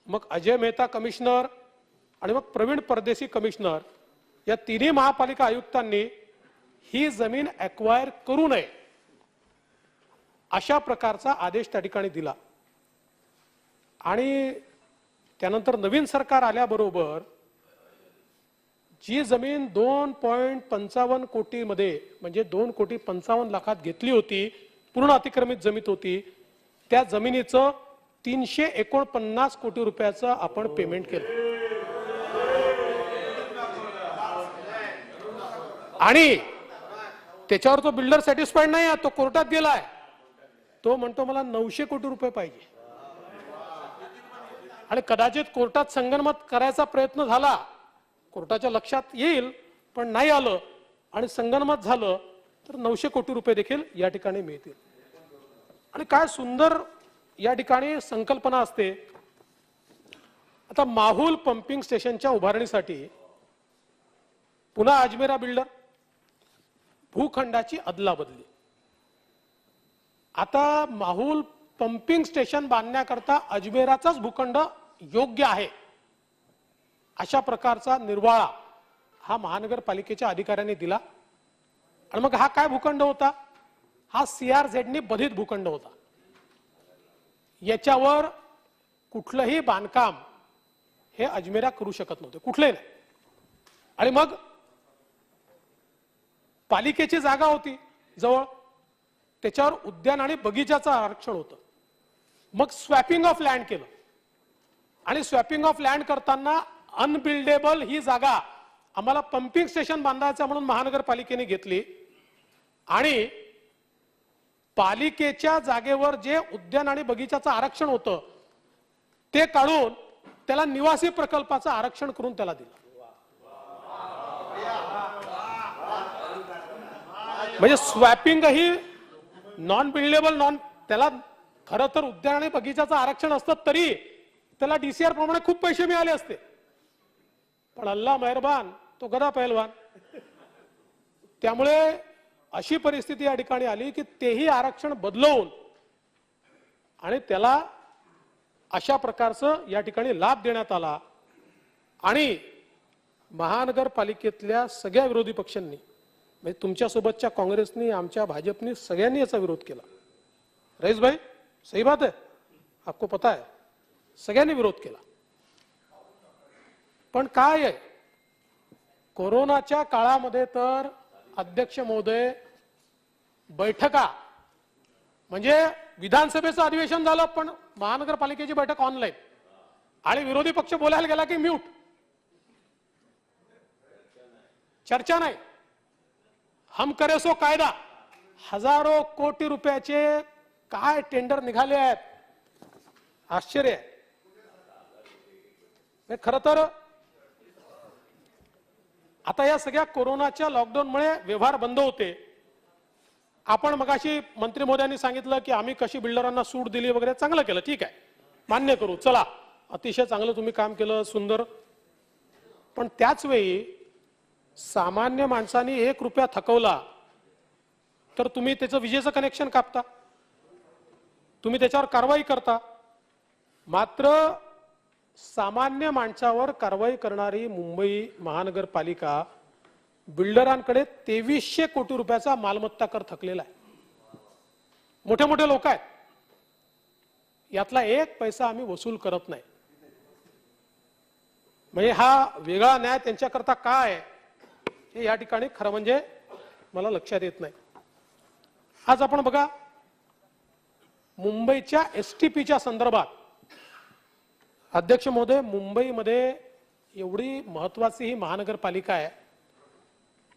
मग अजय मेहता कमिशनर आणि मग प्रवीण परदेशी कमिशनर, या तिन्ही महापालिका आयुक्तांनी ही जमीन एक्वायर करू नये अशा प्रकारचा आदेश त्या ठिकाणी दिला. आणि त्यानंतर नवीन सरकार आल्याबरोबर जी जमीन 2.55 कोटीमध्ये म्हणजे 2,55,00,000 घेतली होती, पूर्ण अतिक्रमित जमीन होती, त्या जमिनीचं 349 कोटी रुपयाचं आपण पेमेंट केलं. आणि त्याच्यावर तो बिल्डर सॅटिस्फाईड नाही, तो कोर्टात गेलाय. तो म्हणतो मला 900 कोटी रुपये पाहिजे. आणि कदाचित कोर्टात संगनमत करायचा प्रयत्न झाला, कोर्टाच्या लक्षात येईल, पण नाही आलं आणि संगनमत झालं तर 900 कोटी रुपये देखील या ठिकाणी मिळतील. आणि काय सुंदर या ठिकाणी संकल्पना असते. आता माहुल पंपिंग स्टेशनच्या उभारणीसाठी पुन्हा अजमेरा बिल्डर, भूखंडाची अदलाबदली. आता माहुल पंपिंग स्टेशन बांधण्याकरता अजमेराचाच भूखंड योग्य आहे अशा प्रकारचा निर्वाळा हा महानगरपालिकेच्या अधिकाऱ्यांनी दिला. आणि मग हा काय भूखंड होता? हा CRZ बाधित भूखंड होता. याच्यावर कुठलंही बांधकाम हे अजमेरा करू शकत नव्हते, कुठलंही नाही. आणि मग पालिकेची जागा होती जवळ, त्याच्यावर उद्यान आणि बगीचाचं आरक्षण होतं. मग स्वॅपिंग ऑफ लँड केलं आणि स्वॅपिंग ऑफ लँड करताना अनबिल्डेबल ही जागा आम्हाला पंपिंग स्टेशन बांधायचं म्हणून महानगरपालिकेने घेतली आणि पालिकेच्या जागेवर जे उद्यान आणि बगीचाचं आरक्षण होतं ते काढून त्याला निवासी प्रकल्पाचं आरक्षण करून त्याला दिलं. म्हणजे स्वॅपिंग ही नॉन बिल्डेबल, त्याला खरं तर उद्यान आणि बगीचाचं आरक्षण असतं तरी त्याला DCR प्रमाणे खूप पैसे मिळाले असते. पण अल्लाह मेहरबान, तो गदा पहलवान. त्यामुळे अशी परिस्थिती या ठिकाणी आली की तेही आरक्षण बदलवून आणि त्याला अशा प्रकारचं या ठिकाणी लाभ देण्यात आला. आणि महानगरपालिकेतल्या सगळ्या विरोधी पक्षांनी, म्हणजे तुमच्यासोबतच्या काँग्रेसनी, आमच्या भाजपनी, सगळ्यांनी याचा विरोध केला. रईस भाई, सही बात है, आपको पता है, सगळ्यांनी विरोध केला. पण काय आहे, कोरोनाच्या काळामध्ये तर अध्यक्ष महोदय बैठका म्हणजे विधानसभेचं अधिवेशन झालं पण महानगरपालिकेची बैठक ऑनलाईन आणि विरोधी पक्ष बोलायला गेला की म्यूट, चर्चा नाही. हम करे सो कायदा, हजारो कोटी रुपयाचे काय टेंडर निघाले आहेत, आश्चर्य आहे. खरं तर आता या सगळ्या कोरोनाच्या लॉकडाऊनमुळे व्यवहार बंद होते. आपण मगाशी मंत्री महोदयांनी सांगितलं की आम्ही कशी बिल्डरांना सूट दिली वगैरे, चांगलं केलं, ठीक आहे, मान्य करू, चला, अतिशय चांगलं तुम्ही काम केलं, सुंदर. पण त्याच वेळी सामान्य माणसाने 1 रुपया थकवला तर तुम्ही त्याचं विजेचं कनेक्शन कापता, तुम्ही त्याच्यावर कारवाई करता. मात्र सामान्य माणसावर कारवाई करणारी मुंबई महानगरपालिका बिल्डरांकडे 2300 कोटी रुपयाचा मालमत्ता कर थकलेला आहे. मोठे मोठे लोक आहेत, यातला एक पैसा आम्ही वसूल करत नाही. म्हणजे हा वेगळा न्याय त्यांच्याकरता काय आहे हे या ठिकाणी खरं म्हणजे मला लक्षात येत नाही. आज आपण बघा, मुंबईच्या एसटीपीच्या संदर्भात अध्यक्ष महोदय, मुंबईमध्ये एवढी महत्वाची ही महानगरपालिका आहे,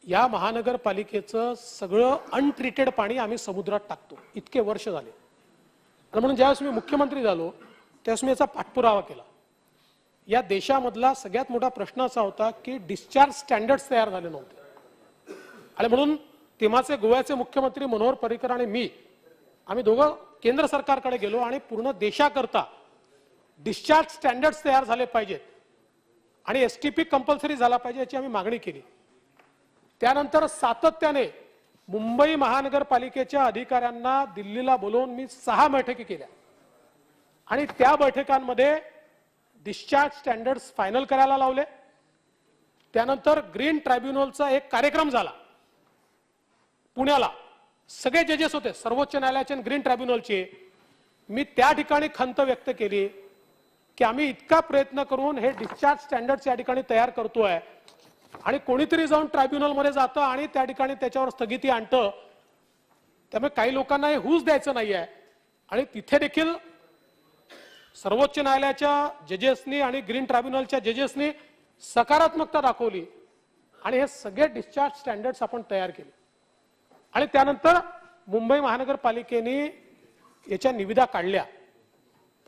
या महानगरपालिकेचं सगळं अनट्रीटेड पाणी आम्ही समुद्रात टाकतो. इतके वर्ष झाले. आणि म्हणून ज्यावेळेस मी मुख्यमंत्री झालो त्यावेळेस मी याचा पाठपुरावा केला. या देशामधला सगळ्यात मोठा प्रश्न असा होता की डिस्चार्ज स्टँडर्ड्स तयार झाले नव्हते. आणि म्हणून तेव्हाचे गोव्याचे मुख्यमंत्री मनोहर पर्रीकर आणि मी आम्ही दोघं केंद्र सरकारकडे गेलो आणि पूर्ण देशाकरता डिस्चार्ज स्टँडर्ड्स तयार झाले पाहिजेत आणि एसटीपी कंपल्सरी झाला पाहिजे याची आम्ही मागणी केली. त्यानंतर सातत्याने मुंबई महानगरपालिकेच्या अधिकाऱ्यांना दिल्लीला बोलवून मी 6 बैठकी केल्या आणि त्या बैठकांमध्ये डिस्चार्ज स्टँडर्ड्स फायनल करायला लावले. त्यानंतर ग्रीन ट्रायब्युनलचा एक कार्यक्रम झाला पुण्याला. सगळे जजेस होते, सर्वोच्च न्यायालयाचे आणि ग्रीन ट्रायब्युनलचे. मी त्या ठिकाणी खंत व्यक्त केली की आम्ही इतका प्रयत्न करून हे डिस्चार्ज स्टँडर्ड्स या ठिकाणी तयार करतोय आणि कोणीतरी जाऊन ट्रायब्युनलमध्ये जातं आणि त्या ठिकाणी त्याच्यावर स्थगिती आणतं. त्यामुळे काही लोकांना हे होऊच द्यायचं नाहीये. आणि तिथे देखील सर्वोच्च न्यायालयाच्या जजेसनी आणि ग्रीन ट्रायब्युनलच्या जजेसनी सकारात्मकता दाखवली आणि हे सगळे डिस्चार्ज स्टँडर्ड्स आपण तयार केले. आणि त्यानंतर मुंबई महानगरपालिकेने याच्या निविदा काढल्या.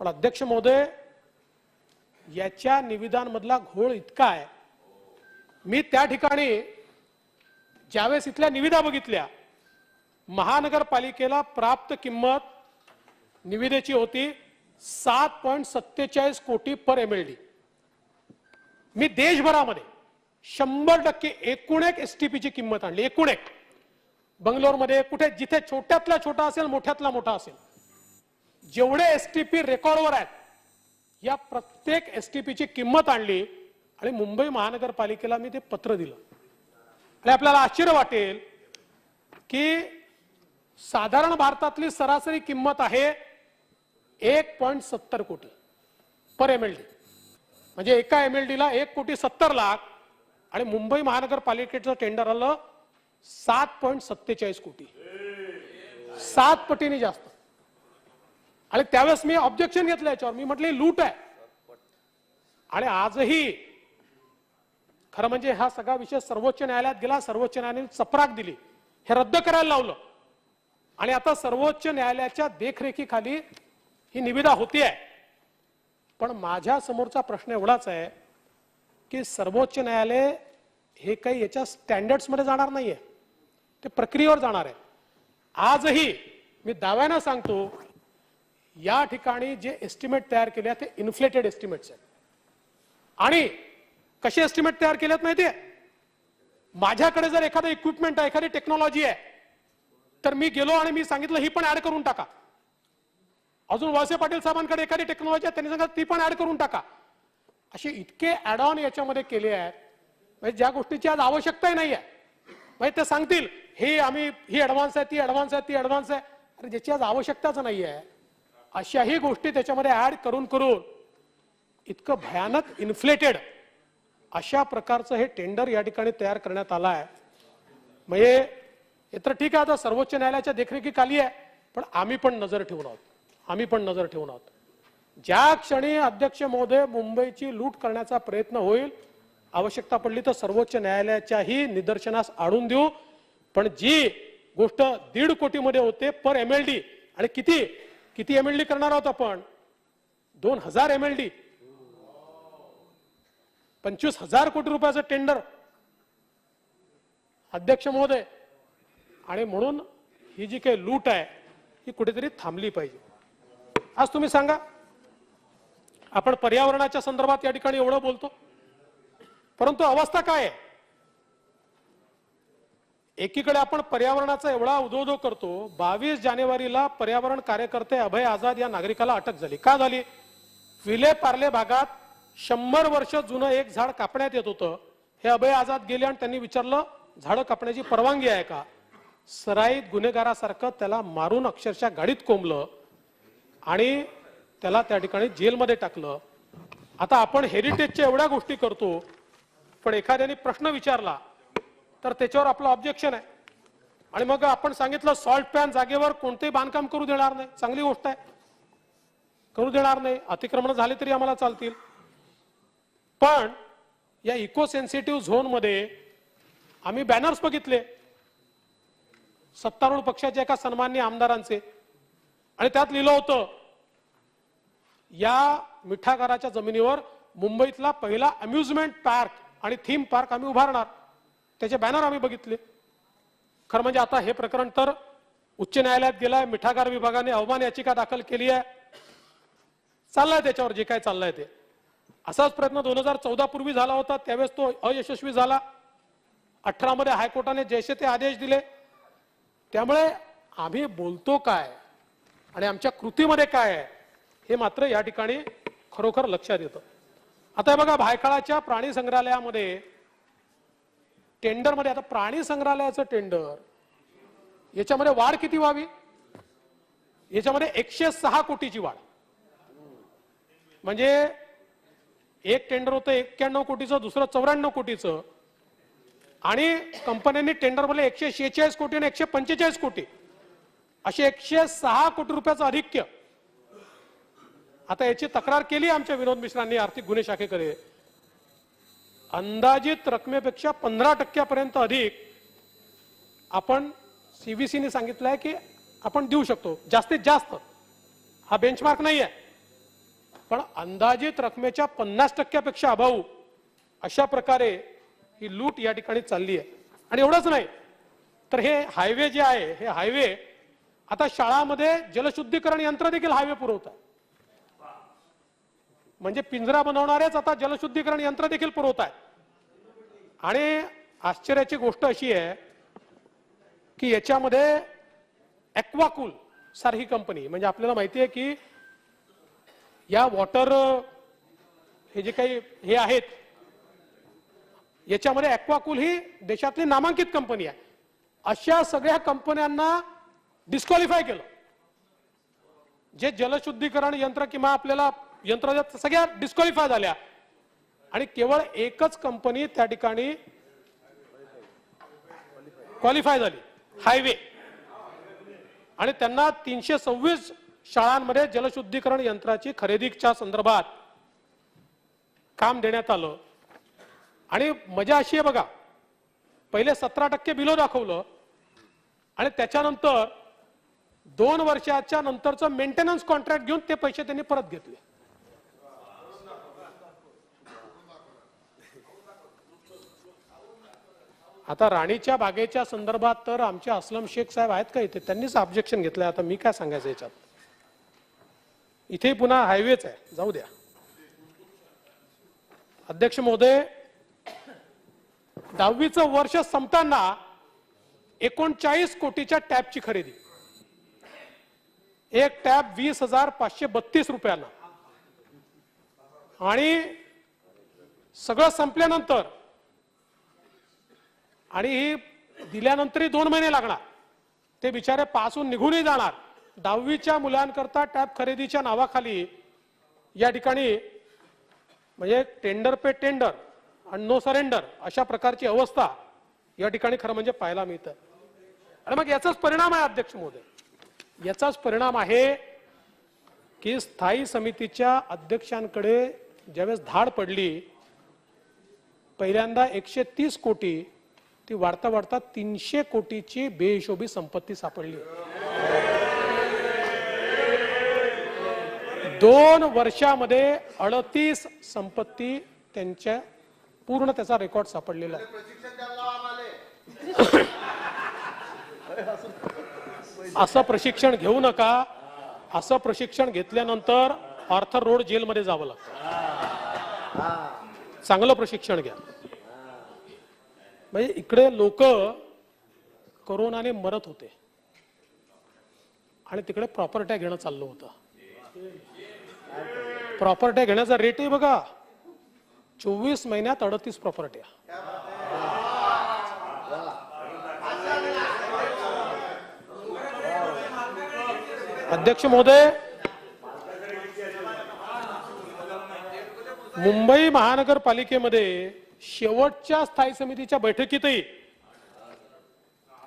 पण अध्यक्ष महोदय, याच्या निविदांमधला घोळ इतका आहे, मी त्या ठिकाणी ज्यावेळेस इथल्या निविदा बघितल्या, महानगरपालिकेला प्राप्त किंमत निविदेची होती 7.47 कोटी पर एमएलडी. मी देशभरामध्ये 100% एकूण एक एसटीपीची किंमत आणली. एकूण एक बंगलोरमध्ये कुठे जिथे छोट्यातला छोटा असेल मोठ्यातला मोठा असेल, जेवढे एसटीपी रेकॉर्डवर आहेत या प्रत्येक एसटीपीची किंमत आणली आणि मुंबई महानगरपालिकेला मी ते पत्र दिलं. आणि आपल्याला आश्चर्य वाटेल की साधारण भारतातली सरासरी किंमत आहे 1.70 कोटी पर एमएलडी. म्हणजे एका एमएलडीला 1,70,00,000 आणि मुंबई महानगरपालिकेचं टेंडर आलं 7.47 कोटी, 7 पटीने जास्त. आणि त्यावेळेस मी ऑब्जेक्शन घेतलं याच्यावर. मी म्हटलं लूट आहे. आणि आजही खरं म्हणजे हा सगळा विषय सर्वोच्च न्यायालयात गेला. सर्वोच्च न्यायालयाने चपराक दिली, हे रद्द करायला लावलं. आणि आता सर्वोच्च न्यायालयाच्या देखरेखीखाली ही निविदा होतीये. पण माझ्या समोरचा प्रश्न एवढाच आहे की सर्वोच्च न्यायालय हे काही याच्या स्टँडर्ड्स मध्ये जाणार नाहीये, ते प्रक्रियेवर जाणार आहे. आजही मी दाव्यानं सांगतो, या ठिकाणी जे एस्टिमेट तयार केले ते इन्फ्लेटेड एस्टिमेट्स आहेत. आणि कसे एस्टिमेट तयार केलेत माहितीये? माझ्याकडे जर एखादं इक्विपमेंट आहे, एखादी टेक्नॉलॉजी आहे, तर मी गेलो आणि मी सांगितलं ही पण ऍड करून टाका. अजून वळसे पाटील साहेबांकडे एखादी टेक्नॉलॉजी आहे, त्यांनी सांगितलं ती पण ऍड करून टाका. असे इतके ऍड ऑन याच्यामध्ये केले आहेत म्हणजे ज्या गोष्टीची आज आवश्यकताही नाही आहे. म्हणजे ते सांगतील हे आम्ही ही ऍडव्हान्स आहे, ती ऍडव्हान्स आहे, ती ऍडव्हान्स आहे. अरे ज्याची आज आवश्यकताच नाही आहे अशाही गोष्टी त्याच्यामध्ये ऍड करून करून इतकं भयानक इन्फ्लेटेड अशा प्रकारचं हे टेंडर या ठिकाणी तयार करण्यात आलं आहे. म्हणजे हे तर ठीक आहे, आता सर्वोच्च न्यायालयाच्या देखरेखीखाली आहे, पण आम्ही पण नजर ठेवून आहोत. आम्ही पण नजर ठेवून आहोत. ज्या क्षणी अध्यक्ष महोदय मुंबईची लूट करण्याचा प्रयत्न होईल, आवश्यकता पडली तर सर्वोच्च न्यायालयाच्याही निदर्शनास आणून देऊ. पण जी गोष्ट 1.5 कोटीमध्ये होते पर एमएलडी, आणि किती किती एमएलडी करणार आहोत आपण? 2000 एमएलडी, 25,000 कोटी रुपयाचं टेंडर अध्यक्ष महोदय. आणि म्हणून ही जी काही लूट आहे ही कुठेतरी थांबली पाहिजे. आज तुम्ही सांगा, आपण पर्यावरणाच्या संदर्भात या ठिकाणी एवढं बोलतो, परंतु अवस्था काय आहे? एकीकडे आपण पर्यावरणाचा एवढा उदोदो करतो. 22 जानेवारीला पर्यावरण कार्यकर्ते अभय आझाद या नागरिकाला अटक झाली. का झाली? विले पार्ले भागात 100 वर्ष जुनं एक झाड कापण्यात येत होतं. हे अभय आझाद गेले आणि त्यांनी विचारलं झाडं कापण्याची परवानगी आहे का. सराईत गुन्हेगारासारखं त्याला मारून अक्षरशः गाडीत कोंबलं आणि त्याला त्या ठिकाणी जेलमध्ये टाकलं. आता आपण हेरिटेजच्या एवढ्या गोष्टी करतो, पण एखाद्याने प्रश्न विचारला तर त्याच्यावर आपलं ऑब्जेक्शन आहे. आणि मग आपण सांगितलं सॉल्ट पॅन जागेवर कोणतेही बांधकाम करू देणार नाही. चांगली गोष्ट आहे, करू देणार नाही. अतिक्रमण झाले तरी आम्हाला चालतील. पण या इको सेन्सिटिव्ह झोन मध्ये आम्ही बॅनर्स बघितले सत्तारूढ पक्षाच्या एका सन्माननीय आमदारांचे, आणि त्यात लिहिलं होतं या मिठागराच्या जमिनीवर मुंबईतला पहिला अम्युजमेंट पार्क आणि थीम पार्क आम्ही उभारणार. त्याचे बॅनर आम्ही बघितले. खरं म्हणजे आता हे प्रकरण तर उच्च न्यायालयात गेलाय. मिठागार विभागाने अवमान याचिका दाखल केली आहे. चाललाय त्याच्यावर जे काय चाललंय ते. असाच प्रयत्न 2014 पूर्वी झाला होता, त्यावेळेस तो अयशस्वी झाला. 18 मध्ये हायकोर्टाने जैसे ते आदेश दिले. त्यामुळे आम्ही बोलतो काय आणि आमच्या कृतीमध्ये काय आहे हे मात्र या ठिकाणी खरोखर लक्षात येतं. आता हे बघा, भायखळाच्या प्राणी संग्रहालयामध्ये टेंडरमध्ये, आता प्राणी संग्रहालयाचं टेंडर, याच्यामध्ये वाढ किती व्हावी, याच्यामध्ये 106 कोटीची वाढ. म्हणजे एक टेंडर होतं 91 कोटीचं, दुसरं 94 कोटीचं, आणि कंपन्यांनी टेंडरमध्ये 146 कोटी आणि 145 कोटी असे 106 कोटी रुपयाचं अधिक्य. आता याची तक्रार केली आमच्या विनोद मिश्रांनी आर्थिक गुन्हे शाखेकडे. अंदाजित रकमेपेक्षा 15% अधिक आपण सीबीसीने सांगितलंय की आपण देऊ शकतो, जास्तीत जास्त. हा बेंचमार्क नाही आहे, पण अंदाजित रकमेच्या 50% पेक्षा अभाव अशा प्रकारे ही लूट या ठिकाणी चालली आहे. आणि एवढंच नाही तर हे हायवे जे आहे, हे हायवे आता शाळांमध्ये जलशुद्धीकरण यंत्र देखील हायवे पुरवतात. म्हणजे पिंजरा बनवणारेच आता जलशुद्धीकरण यंत्र देखील पुरवत आहेत. आणि आश्चर्याची गोष्ट अशी आहे की याच्यामध्ये ॲक्वाकूल सारखी कंपनी, म्हणजे आपल्याला माहिती आहे की या वॉटर हे जे काही हे आहेत याच्यामध्ये ॲक्वाकूल ही देशातली नामांकित कंपनी आहे. अशा सगळ्या कंपन्यांना डिस्क्वालिफाय केलं. जे जलशुद्धीकरण यंत्र किंवा आपल्याला यंत्र सगळ्या डिस्क्वालिफाय झाल्या आणि केवळ एकच कंपनी त्या ठिकाणी क्वालिफाय झाली, हायवे. आणि त्यांना 326 शाळांमध्ये जलशुद्धीकरण यंत्राची खरेदीच्या संदर्भात काम देण्यात आलं. आणि मजा अशी आहे बघा, पहिले 17% बिलो दाखवलं आणि त्याच्यानंतर 2 वर्षाच्या नंतरचं मेंटेनन्स कॉन्ट्रॅक्ट घेऊन ते पैसे त्यांनी परत घेतले. आता राणीच्या बागेच्या संदर्भात तर आमचे असलम शेख साहेब आहेत का इथे, त्यांनीच ऑब्जेक्शन घेतलंय. आता मी काय सांगायचं याच्यात. इथे पुन्हा हायवेच आहे, जाऊ द्या. अध्यक्ष महोदय, 10वीचं वर्ष संपताना 39 कोटीच्या टॅबची खरेदी. एक टॅब 20,532 रुपयाला. आणि सगळं संपल्यानंतर आणि ही दिल्यानंतरही 2 महिने लागणार. ते बिचारे पासून निघूनही जाणार. 10वीच्या मुलांकरता टॅब खरेदीच्या नावाखाली या ठिकाणी म्हणजे टेंडर पे टेंडर आणि नो सरेंडर अशा प्रकारची अवस्था या ठिकाणी खरं म्हणजे पाहायला मिळतं. आणि मग याचाच परिणाम आहे अध्यक्ष महोदय, याचाच परिणाम आहे की स्थायी समितीच्या अध्यक्षांकडे ज्यावेळेस धाड पडली, पहिल्यांदा 130 कोटी, ती वाढता वाढता 300 कोटीची बेहिशोबी संपत्ती सापडली. 2 वर्षामध्ये 38 संपत्ती त्यांच्या पूर्ण त्याचा रेकॉर्ड सापडलेला आहे. असं प्रशिक्षण घेऊ नका. असं प्रशिक्षण घेतल्यानंतर आर्थर रोड जेलमध्ये जावं लागतं. चांगलं प्रशिक्षण घ्या. म्हणजे इकडे लोक कोरोनाने मरत होते आणि तिकडे प्रॉपर्ट्या घेणं चाललं होतं. प्रॉपर्ट्या घेण्याचा रेटही बघा, 24 महिन्यात 38 प्रॉपर्टी. अध्यक्ष महोदय, मुंबई महानगरपालिकेमध्ये शेवटच्या स्थायी समितीच्या बैठकीतही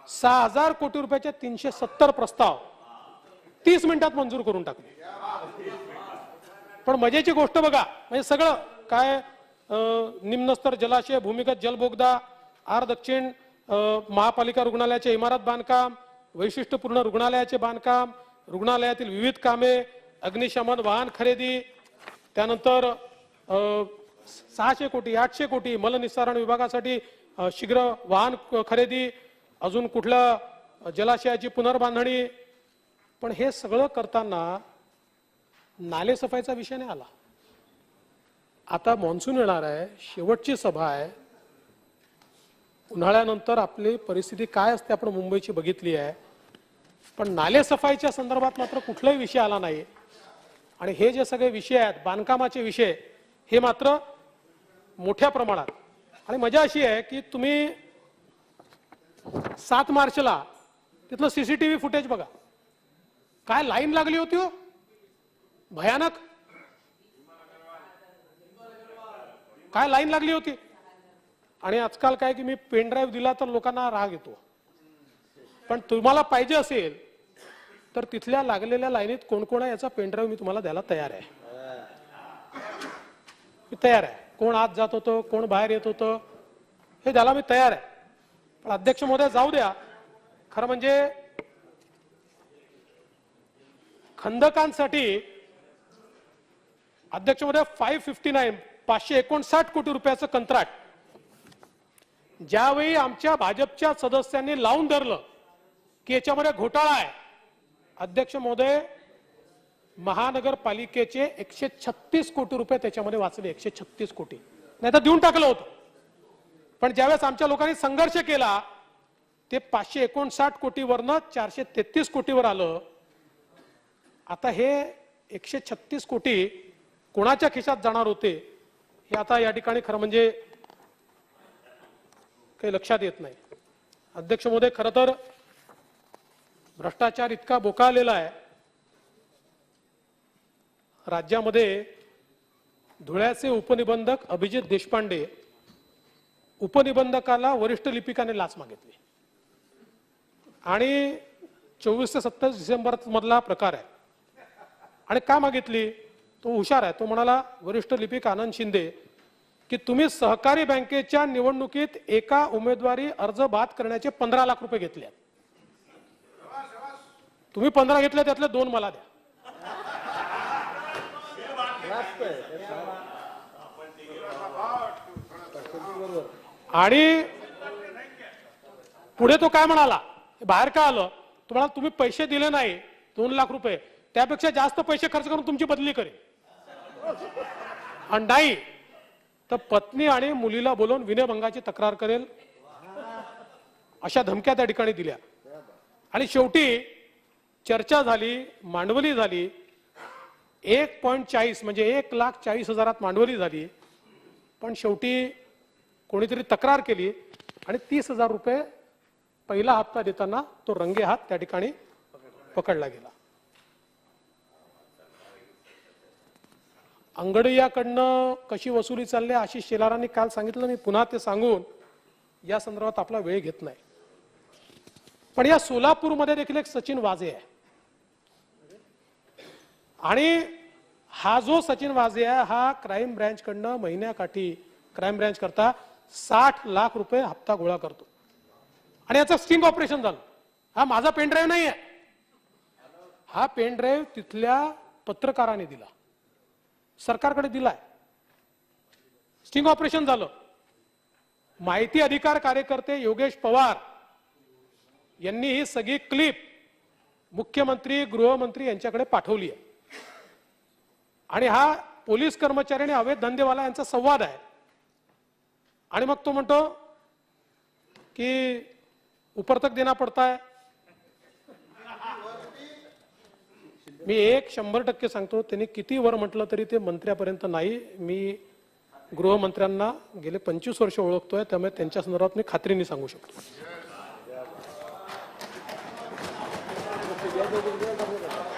6,000 कोटी रुपयाचे 370 प्रस्ताव 30 मिनिटात मंजूर करून टाकले. पण मजेची गोष्ट बघा, म्हणजे सगळं काय निम्नस्तर जलाशय, भूमिगत जलबोगदा, आर दक्षिण महापालिका रुग्णालयाचे इमारत बांधकाम, वैशिष्ट्यपूर्ण रुग्णालयाचे बांधकाम, रुग्णालयातील विविध कामे, अग्निशमन वाहन खरेदी, त्यानंतर 600 कोटी 800 कोटी मलनिस्सारण विभागासाठी शीघ्र वाहन खरेदी, अजून कुठल्या जलाशयाची पुनर्बांधणी. पण हे सगळं करताना नालेसफाईचा विषय नाही आला. आता मॉन्सून येणार आहे, शेवटची सभा आहे, उन्हाळ्यानंतर आपली परिस्थिती काय असते आपण मुंबईची बघितली आहे, पण नालेसफाईच्या संदर्भात मात्र कुठलाही विषय आला नाही. आणि हे जे सगळे विषय आहेत, बांधकामाचे विषय, हे मात्र मोठ्या प्रमाणात. आणि मजा अशी आहे की तुम्ही 7 मार्चला तिथलं सीसीटीव्ही फुटेज बघा, काय लाईन लागली होती हो, भयानक काय लाईन लागली होती. आणि आजकाल काय की मी पेन ड्राईव्ह दिला तर लोकांना राग येतो, पण तुम्हाला पाहिजे असेल तर तिथल्या लागलेल्या लाईनीत कोण कोण आहे याचा पेन ड्राईव्ह मी तुम्हाला द्यायला तयार आहे. मी तयार आहे, कोण आत जात होतं, कोण बाहेर येत होतं, हे द्यायला मी तयार आहे. पण अध्यक्ष महोदय जाऊ द्या, खरं म्हणजे खंदकांसाठी अध्यक्ष महोदय 559 कोटी रुपयाचं कंत्राट ज्यावेळी आमच्या भाजपच्या सदस्यांनी लावून धरलं की याच्यामध्ये घोटाळा आहे, अध्यक्ष महोदय महानगरपालिकेचे 136 कोटी रुपये त्याच्यामध्ये वाचले. 136 कोटी नाही तर देऊन टाकलं होतं. पण ज्यावेळेस आमच्या लोकांनी संघर्ष केला ते 559 कोटीवरनं 433 कोटीवर आलं. आता हे 136 कोटी कोणाच्या खिशात जाणार होते हे आता या ठिकाणी खरं म्हणजे काही लक्षात येत नाही. अध्यक्ष महोदय, खरं तर भ्रष्टाचार इतका बोकाळलेला आहे राज्यामध्ये. धुळ्याचे उपनिबंधक अभिजित देशपांडे उपनिबंधकाला वरिष्ठ लिपिकाने लाच मागितली आणि 24 ते 27 डिसेंबर मधला प्रकार आहे. आणि का मागितली, तो हुशार आहे. तो म्हणाला, वरिष्ठ लिपिक आनंद शिंदे, की तुम्ही सहकारी बँकेच्या निवडणुकीत एका उमेदवारी अर्ज बाद करण्याचे 15 लाख रुपये घेतले. तुम्ही 15 घेतले, त्यातले 2 मला द्या. आणि पुढे तो काय म्हणाला, बाहेर का आलं, तुम्हाला तुम्ही पैसे दिले नाही 2 लाख रुपये, त्यापेक्षा जास्त पैसे खर्च करून तुमची बदली करेल. आणि नाही तर पत्नी आणि मुलीला बोलवून विनयभंगाची तक्रार करेल, अशा धमक्या त्या ठिकाणी दिल्या. आणि शेवटी चर्चा झाली, मांडवली झाली. 1.40 म्हणजे 1,40,000 मांडवली झाली. पण शेवटी कोणीतरी तक्रार केली आणि 30,000 रुपये पहिला हप्ता देताना तो रंगे हात त्या ठिकाणी पकडला गेला. अंगडियाकडनं कशी वसुली चालली आशिष शेलारांनी काल सांगितलं, मी पुन्हा ते सांगून या संदर्भात आपला वेळ घेत नाही. पण या सोलापूरमध्ये देखील एक सचिन वाझे आहे आणि हा जो सचिन वाझे आहे हा क्राईम ब्रँच कडनं महिन्याकाठी क्राईम ब्रँच करता 60 लाख रुपये हप्ता गोळा करतो. आणि याचं स्टिंग ऑपरेशन झालं. हा माझा पेन ड्राईव्ह नाही आहे, हा पेन ड्राईव्ह तिथल्या पत्रकाराने दिला, सरकारकडे दिलाय. स्टिंग ऑपरेशन झालं. माहिती अधिकार कार्यकर्ते योगेश पवार यांनी ही सगळी क्लिप मुख्यमंत्री गृहमंत्री यांच्याकडे पाठवली आहे. आणि हा पोलीस कर्मचारी आणि अवैध धंदेवाला यांचा संवाद आहे. आणि मग तो म्हणतो की ऊपर तक देना पड़ता है. मी 100% सांगतो, त्यांनी किती वर म्हटलं तरी ते मंत्र्यापर्यंत नाही. मी गृहमंत्र्यांना गेले 25 वर्ष ओळखतोय, त्यामुळे त्यांच्या संदर्भात मी खात्रीने सांगू शकतो.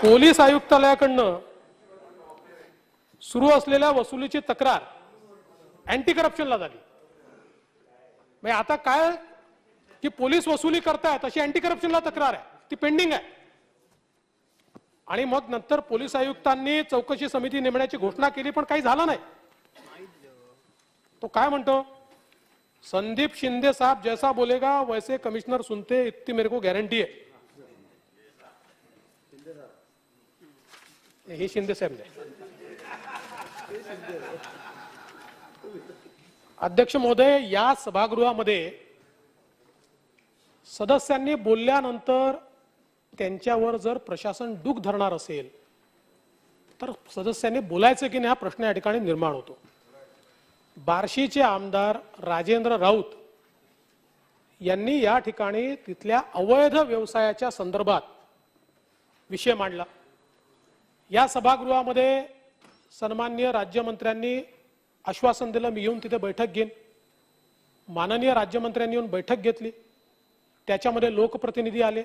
पोलीस आयुक्तालयाकडनं सुरू असलेल्या वसुलीची तक्रार अँटी करप्शनला झाली. म्हणजे आता काय की पोलीस वसुली करतायत अशी अँटी करप्शनला तक्रार आहे, ती पेंडिंग आहे. आणि मग नंतर पोलीस आयुक्तांनी चौकशी समिती नेमण्याची घोषणा केली, पण काही झालं नाही. तो काय म्हणतो, संदीप शिंदे साहब जैसा बोलेगा वैसे कमिश्नर सुनते, इतनी मेरे को गारंटी है. हे शिंदे साहेब ने. अध्यक्ष महोदय, या सभागृहामध्ये सदस्यांनी बोलल्यानंतर त्यांच्यावर जर प्रशासन डूख धरणार असेल तर सदस्यांनी बोलायचं की नाही हा प्रश्न या ठिकाणी निर्माण होतो. बार्शीचे आमदार राजेंद्र राऊत यांनी या ठिकाणी तिथल्या अवैध व्यवसायाच्या संदर्भात विषय मांडला. या सभागृहामध्ये सन्माननीय राज्यमंत्र्यांनी आश्वासन दिलं, मी येऊन तिथे बैठक घेईन. माननीय राज्यमंत्र्यांनी येऊन बैठक घेतली, त्याच्यामध्ये लोकप्रतिनिधी आले.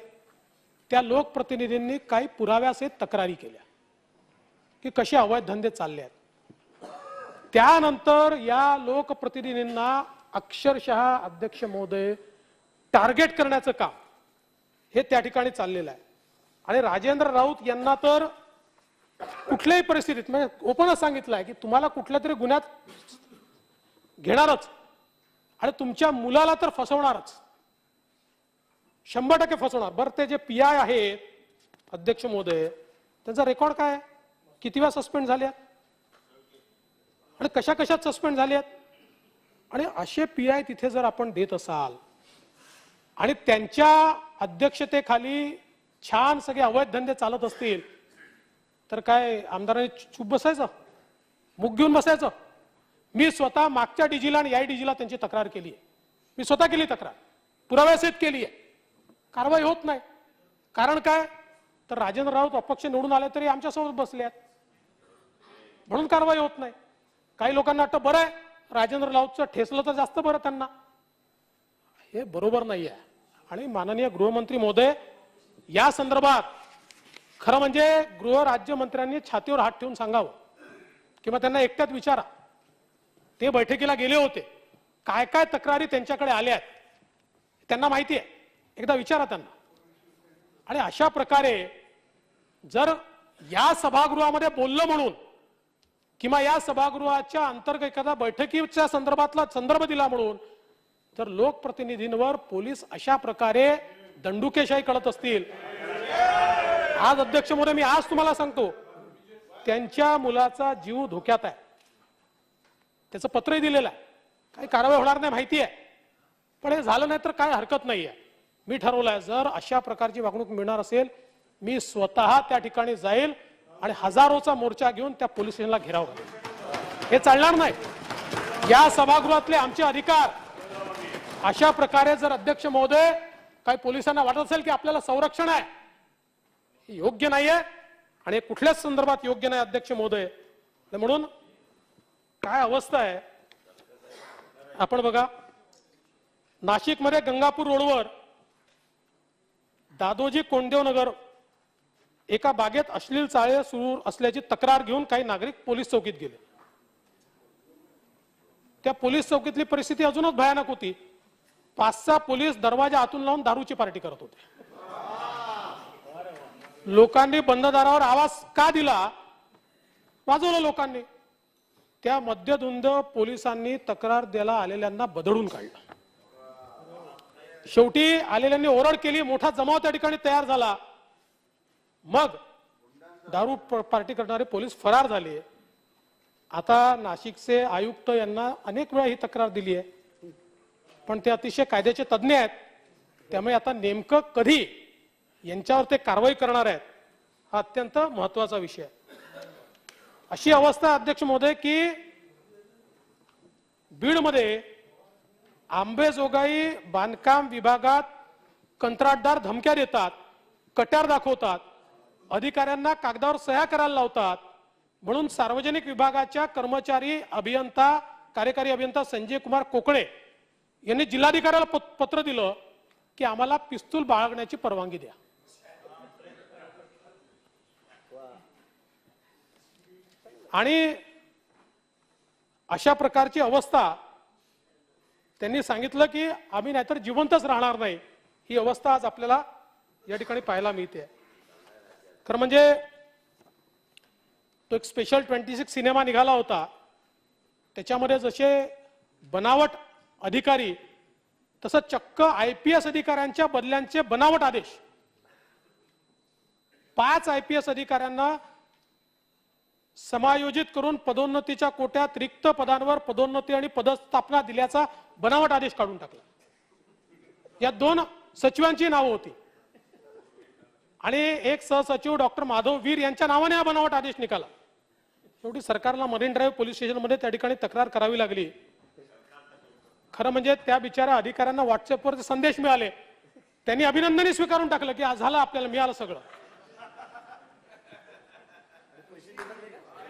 त्या लोकप्रतिनिधींनी काही पुराव्यासहित तक्रारी केल्या की कसे अवैध धंदे चालले आहेत. त्यानंतर या लोकप्रतिनिधींना अक्षरशः अध्यक्ष महोदय टार्गेट करण्याचं काम हे त्या ठिकाणी चाललेलं आहे. आणि राजेंद्र राऊत यांना तर कुठल्याही परिस्थितीत म्हणजे ओपनच सांगितलं आहे की तुम्हाला कुठल्या तरी गुन्ह्यात घेणारच आणि तुमच्या मुलाला तर फसवणारच, 100% फसवणार. बरं, ते जे PI आहेत अध्यक्ष महोदय, त्यांचा रेकॉर्ड काय, किती वेळा सस्पेंड झाले आणि कशा कशात सस्पेंड झाले आहेत. आणि असे PI तिथे जर आपण देत असाल आणि त्यांच्या अध्यक्षतेखाली छान सगळे अवैध धंदे चालत असतील तर काय आमदारांनी चूप बसायचं, मुख घेऊन बसायचं. मी स्वतः मागच्या डीजीला आणि या डीजीला त्यांची तक्रार केली आहे. मी स्वतः केली तक्रार, पुराव्यासहित केली आहे. कारवाई होत नाही. कारण काय, तर राजेंद्र राऊत अपक्ष निवडून आले तरी आमच्यासोबत बसले आहेत म्हणून कारवाई होत नाही. काही लोकांना वाटतं बरं आहे राजेंद्र राऊतचं ठेसलं तर जास्त बरं त्यांना. हे बरोबर नाही आहे. आणि माननीय गृहमंत्री महोदय, या संदर्भात खरं म्हणजे गृह राज्यमंत्र्यांनी छातीवर हात ठेवून सांगावं किंवा त्यांना एकट्यात विचारा. ते बैठकीला गेले होते, काय काय तक्रारी त्यांच्याकडे आल्या आहेत त्यांना माहिती आहे, एकदा विचारा त्यांना. आणि अशा प्रकारे जर या सभागृहामध्ये बोललं म्हणून किंवा या सभागृहाच्या अंतर्गत एखाद्या बैठकीच्या संदर्भातला संदर्भ दिला म्हणून जर लोकप्रतिनिधींवर पोलीस अशा प्रकारे दंडुकेशाही करत असतील, आज अध्यक्ष महोदय मी आज तुम्हाला सांगतो त्यांच्या मुलाचा जीव धोक्यात आहे, त्याचं पत्रही दिलेलं आहे. काही कारवाई होणार नाही माहिती आहे, पण हे झालं नाही तर काय हरकत नाही आहे. मी ठरवलंय जर अशा प्रकारची वागणूक मिळणार असेल मी स्वतः त्या ठिकाणी जाईल आणि हजारोचा मोर्चा घेऊन त्या पोलीस स्टेशनला घेराव घालेल. हे चालणार नाही. या सभागृहातले आमचे अधिकार अशा प्रकारे जर अध्यक्ष महोदय काही पोलिसांना वाटत असेल की आपल्याला संरक्षण आहे, हे योग्य नाहीये आणि कुठल्याच संदर्भात योग्य नाही अध्यक्ष महोदय. म्हणून काय अवस्था आहे आपण बघा, नाशिकमध्ये गंगापूर रोडवर दादोजी कोंडदेव नगर एका बागेत अश्लील चाळे सुरू असल्याची तक्रार घेऊन काही नागरिक पोलीस चौकीत गेले. त्या पोलीस चौकीतली परिस्थिती अजूनच भयानक होती. 5-6 पोलीस दरवाजा आतून लावून दारूची पार्टी करत होते. लोकांनी बंद दारावर आवाज का दिला, वाजवलं लोकांनी. त्या मध्यधुंद पोलिसांनी तक्रार द्यायला आलेल्यांना बदडून काढलं. शेवटी आलेल्यांनी ओरड केली, मोठा जमाव त्या ठिकाणी तयार झाला. मग दारू पार्टी करणारे पोलीस फरार झाले. आता नाशिकचे आयुक्त यांना अनेक वेळा ही तक्रार दिली आहे, पण ते अतिशय कायद्याचे तज्ज्ञ आहेत, त्यामुळे आता नेमकं कधी यांच्यावर ते कारवाई करणार आहेत हा अत्यंत महत्वाचा विषय आहे. अशी अवस्था अध्यक्ष महोदय की बीडमध्ये आंबेजोगाई बांधकाम विभागात कंत्राटदार धमक्या देतात, कट्यार दाखवतात, अधिकाऱ्यांना कागदावर सह्या करायला लावतात म्हणून सार्वजनिक विभागाच्या कर्मचारी, अभियंता कार्यकारी अभियंता संजय कुमार कोकळे यांनी जिल्हाधिकाऱ्याला पत्र दिलं की आम्हाला पिस्तूल बाळगण्याची परवानगी द्या. आणि अशा प्रकारची अवस्था त्यांनी सांगितलं की आम्ही नाहीतर जिवंतच राहणार नाही. ही अवस्था आज आपल्याला या ठिकाणी पाहायला मिळते. खरं म्हणजे तो एक स्पेशल 26 सिनेमा निघाला होता, त्याच्यामध्ये जसे बनावट अधिकारी तसं चक्क IPS अधिकाऱ्यांच्या बदल्यांचे बनावट आदेश. 5 IPS अधिकाऱ्यांना समायोजित करून पदोन्नतीच्या कोट्यात रिक्त पदांवर पदोन्नती आणि पदस्थापना दिल्याचा बनावट आदेश काढून टाकला. या 2 सचिवांची नावं होती आणि एक सहसचिव डॉक्टर माधव वीर यांच्या नावाने हा बनावट आदेश निघाला. शेवटी सरकारला मरीन ड्राईव्ह पोलीस स्टेशनमध्ये त्या ठिकाणी तक्रार करावी लागली. खरं म्हणजे त्या बिचाऱ्या अधिकाऱ्यांना व्हॉट्सअपवर संदेश मिळाले, त्यांनी अभिनंदनही स्वीकारून टाकलं की आज झालं, आपल्याला मिळालं सगळं.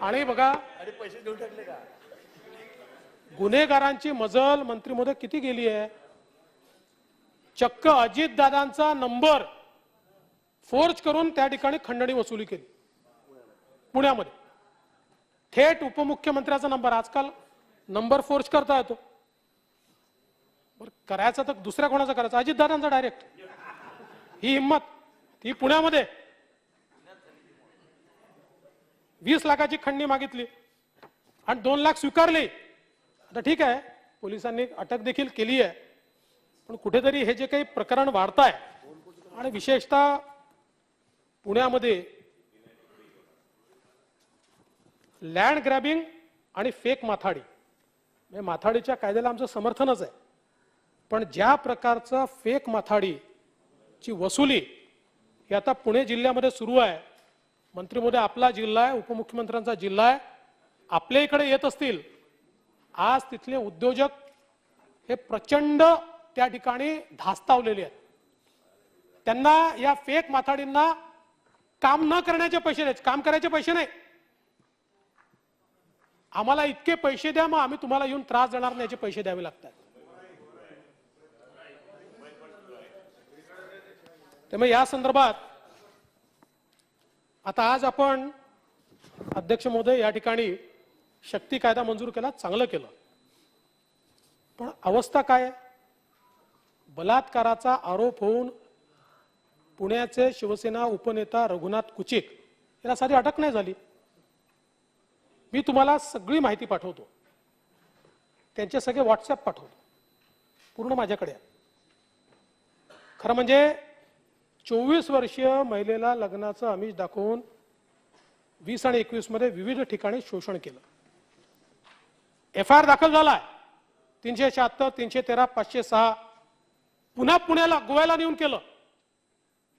आणि बघा पैसे देऊन टाकले का? गुन्हेगारांची मजल मंत्री महोदय किती गेली आहे. चक्क अजितदादांचा नंबर फोर्ज करून त्या ठिकाणी खंडणी वसुली केली पुण्यामध्ये. थेट उपमुख्यमंत्र्याचा नंबर, आजकाल नंबर फोर्ज करता येतो. बरं करायचं तर दुसऱ्या कोणाचा करायचा, अजितदादांचा डायरेक्ट. ही हिंमत, ही पुण्यामध्ये 20 लाखाची खंडणी मागितली आणि 2 लाख स्वीकारले. आता ठीक आहे, पोलिसांनी अटक देखील केली आहे, पण कुठेतरी हे जे काही प्रकरण वाढत आहे आणि विशेषतः पुण्यामध्ये लँड ग्रॅबिंग आणि फेक माथाडी, माथाडीच्या कायद्याला आमचं समर्थनच आहे, पण ज्या प्रकारचा फेक माथाडीची वसुली ही आता पुणे जिल्ह्यामध्ये सुरू आहे. मंत्री महोदय, आपला जिल्हा आहे, उपमुख्यमंत्र्यांचा जिल्हा आहे, आपल्या इकडे येत असतील, आज तिथले उद्योजक हे प्रचंड त्या ठिकाणी धास्तावलेले आहेत. त्यांना या फेक माथाडींना काम न करण्याचे पैसे द्यायचे, काम करायचे पैसे नाही. आम्हाला इतके पैसे द्या, मग आम्ही तुम्हाला येऊन त्रास देणार नाही, याचे पैसे द्यावे लागतात. त्यामुळे या संदर्भात आता आज आपण अध्यक्ष महोदय या ठिकाणी शक्ती कायदा मंजूर केला, चांगलं केलं, पण अवस्था काय आहे. बलात्काराचा आरोप होऊन पुण्याचे शिवसेना उपनेता रघुनाथ कुचिक याला साधी अटक नाही झाली. मी तुम्हाला सगळी माहिती पाठवतो, त्यांचे सगळे व्हॉट्सअप पाठवतो, पूर्ण माझ्याकडे आहे. खरं म्हणजे 24 वर्षीय महिलेला लग्नाचं आमिष दाखवून 20 आणि 21 मध्ये विविध ठिकाणी शोषण केलं. FIR दाखल झालाय 376, 313, 506. पुन्हा पुण्याला गोव्याला नेऊन केलं.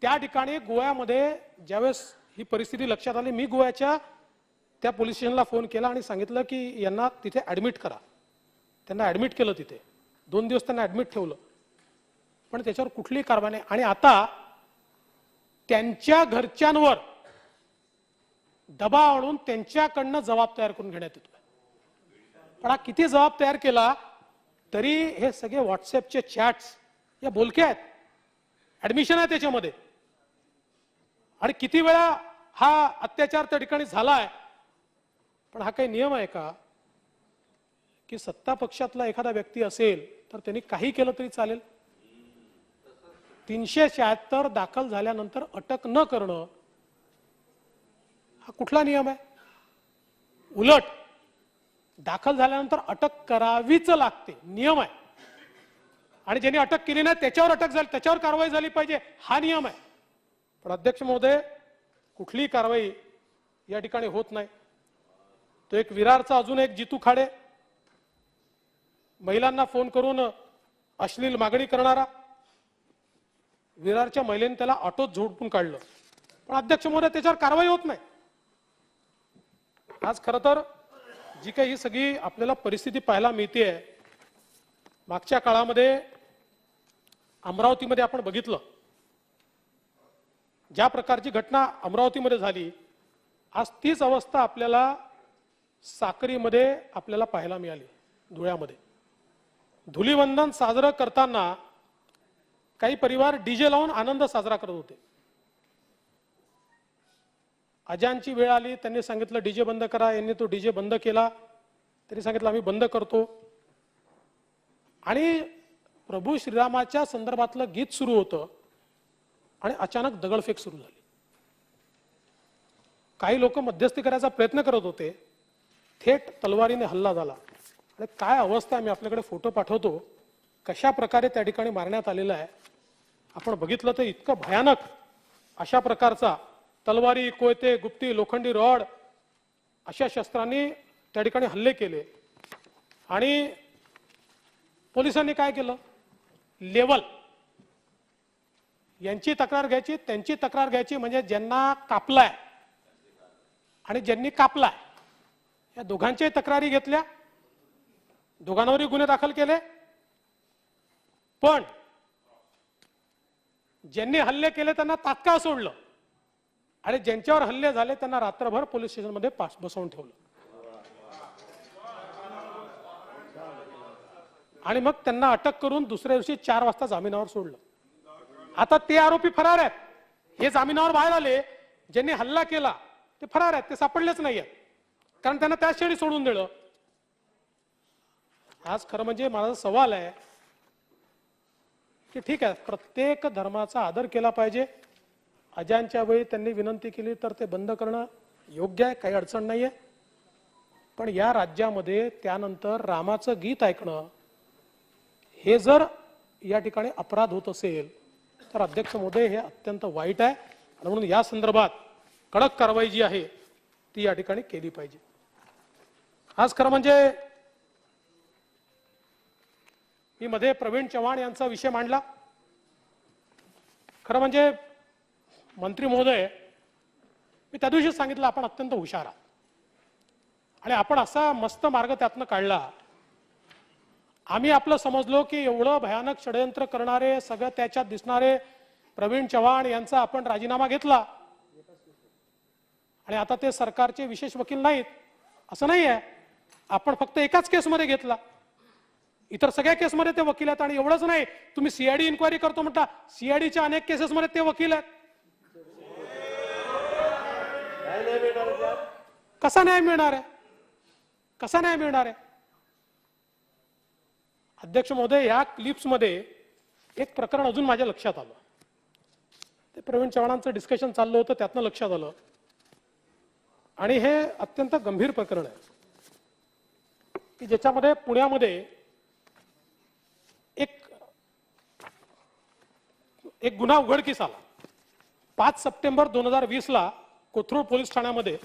त्या ठिकाणी गोव्यामध्ये ज्यावेळेस ही परिस्थिती लक्षात आली, मी गोव्याच्या त्या पोलीस स्टेशनला फोन केला आणि सांगितलं की यांना तिथे ऍडमिट करा. त्यांना ऍडमिट केलं तिथे, 2 दिवस त्यांना ऍडमिट ठेवलं, पण त्याच्यावर कुठलीही कारवाई नाही. आणि आता त्यांच्या घरच्यांवर दबाव आणून त्यांच्याकडनं जबाब तयार करून घेण्यात येतोय. पण हा किती जबाब तयार केला तरी हे सगळे व्हॉट्सअपचे चॅट्स या बोलके आहेत, ऍडमिशन आहे त्याच्यामध्ये. आणि किती वेळा हा अत्याचार त्या ठिकाणी झालाय. पण हा काही नियम आहे का की सत्ता पक्षातला एखादा व्यक्ती असेल तर त्यांनी काही केलं तरी चालेल. 376 दाखल झाल्यानंतर अटक न करणं हा कुठला नियम आहे. उलट दाखल झाल्यानंतर अटक करावीच लागते, नियम आहे. आणि ज्यांनी अटक केली नाही त्याच्यावर अटक झाली, त्याच्यावर कारवाई झाली पाहिजे, हा नियम आहे. पण अध्यक्ष महोदय, कुठलीही कारवाई या ठिकाणी होत नाही. तो एक विरारचा अजून एक जितू खाडे, महिलांना फोन करून अश्लील मागणी करणारा, विरारच्या महिलेने त्याला ऑटोत झोडपून काढलं, पण अध्यक्ष महोदय त्याच्यावर कारवाई होत नाही. आज खरं तर जी काही ही सगळी आपल्याला परिस्थिती पाहायला मिळते, मागच्या काळामध्ये अमरावतीमध्ये आपण बघितलं ज्या प्रकारची घटना अमरावतीमध्ये झाली, आज तीच अवस्था आपल्याला साक्रीमध्ये आपल्याला पाहायला मिळाली. धुळ्यामध्ये धुलीवंदन साजरं करताना काही परिवार डीजे लावून आनंद साजरा करत होते. अजानची वेळ आली, त्यांनी सांगितलं डीजे बंद करा. यांनी तो डीजे बंद केला. त्यांनी सांगितलं आम्ही बंद करतो. आणि प्रभू श्रीरामाच्या संदर्भातलं गीत सुरू होतं आणि अचानक दगडफेक सुरू झाली. काही लोक मध्यस्थी करायचा प्रयत्न करत होते. थेट तलवारीने हल्ला झाला. आणि काय अवस्था, मी आपल्याकडे फोटो पाठवतो कशा प्रकारे त्या ठिकाणी मारण्यात आलेला आहे. आपण बघितलं तर इतकं भयानक अशा प्रकारचा तलवारी, कोयते, गुप्ती, लोखंडी रॉड अशा शस्त्रांनी त्या ठिकाणी हल्ले केले. आणि पोलिसांनी काय केलं, लेवल यांची तक्रार घ्यायची, त्यांची तक्रार घ्यायची, म्हणजे ज्यांना कापलाय आणि ज्यांनी कापलाय या दोघांच्याही तक्रारी घेतल्या, दोघांवरही गुन्हे दाखल केले. पण ज्यांनी हल्ले केले त्यांना तात्काळ सोडलं आणि ज्यांच्यावर हल्ले झाले त्यांना रात्रभर पोलीस स्टेशनमध्ये बसवून ठेवलं. आणि मग त्यांना अटक करून दुसऱ्या दिवशी 4 वाजता जामिनावर सोडलं. आता ते आरोपी फरार आहेत. हे जामिनावर बाहेर आले, ज्यांनी हल्ला केला ते फरार आहेत, ते सापडलेच नाहीयेत, कारण त्यांना त्याच क्षणी सोडून दिलं. आज खरं म्हणजे माझा सवाल आहे की ठीक आहे, प्रत्येक धर्माचा आदर केला पाहिजे. अजानच्या वेळी त्यांनी विनंती केली तर ते बंद करणं योग्य आहे, काही अडचण नाहीये. पण या राज्यामध्ये त्यानंतर रामाचं गीत ऐकणं हे जर या ठिकाणी अपराध होत असेल तर अध्यक्ष महोदय हे अत्यंत वाईट आहे. आणि म्हणून या संदर्भात कडक कारवाई जी आहे ती या ठिकाणी केली पाहिजे. आज खरं म्हणजे मी मध्ये प्रवीण चव्हाण यांचा विषय मांडला. खरं म्हणजे मंत्री महोदय, मी त्या दिवशी सांगितलं आपण अत्यंत हुशार आहात आणि आपण असा मस्त मार्ग त्यातनं काढला. आम्ही आपलं समजलो की एवढं भयानक षडयंत्र करणारे, सगळं त्याच्यात दिसणारे प्रवीण चव्हाण यांचा आपण राजीनामा घेतला आणि आता ते सरकारचे विशेष वकील नाहीत असं नाही आहे. आपण फक्त एकाच केसमध्ये घेतला, इतर सगळ्या केसमध्ये ते वकील आहेत. आणि एवढंच नाही, तुम्ही सीआयडी इन्क्वायरी करतो म्हणता, सीआयडीच्या अनेक केसेसमध्ये ते वकील आहेत. कसा न्याय मिळणार आहे, कसा न्याय मिळणार आहे? अध्यक्ष महोदय, या क्लिप्समध्ये एक प्रकरण अजून माझ्या लक्षात आलं. ते प्रवीण चव्हाणांचं डिस्कशन चाललं होतं, त्यातनं लक्षात आलं. आणि हे अत्यंत गंभीर प्रकरण आहे की ज्याच्यामध्ये पुण्यामध्ये एक गुन्हा उघडकीस आला 5 सप्टेंबर 2020 ला कोथरूड पोलीस ठाण्यामध्ये.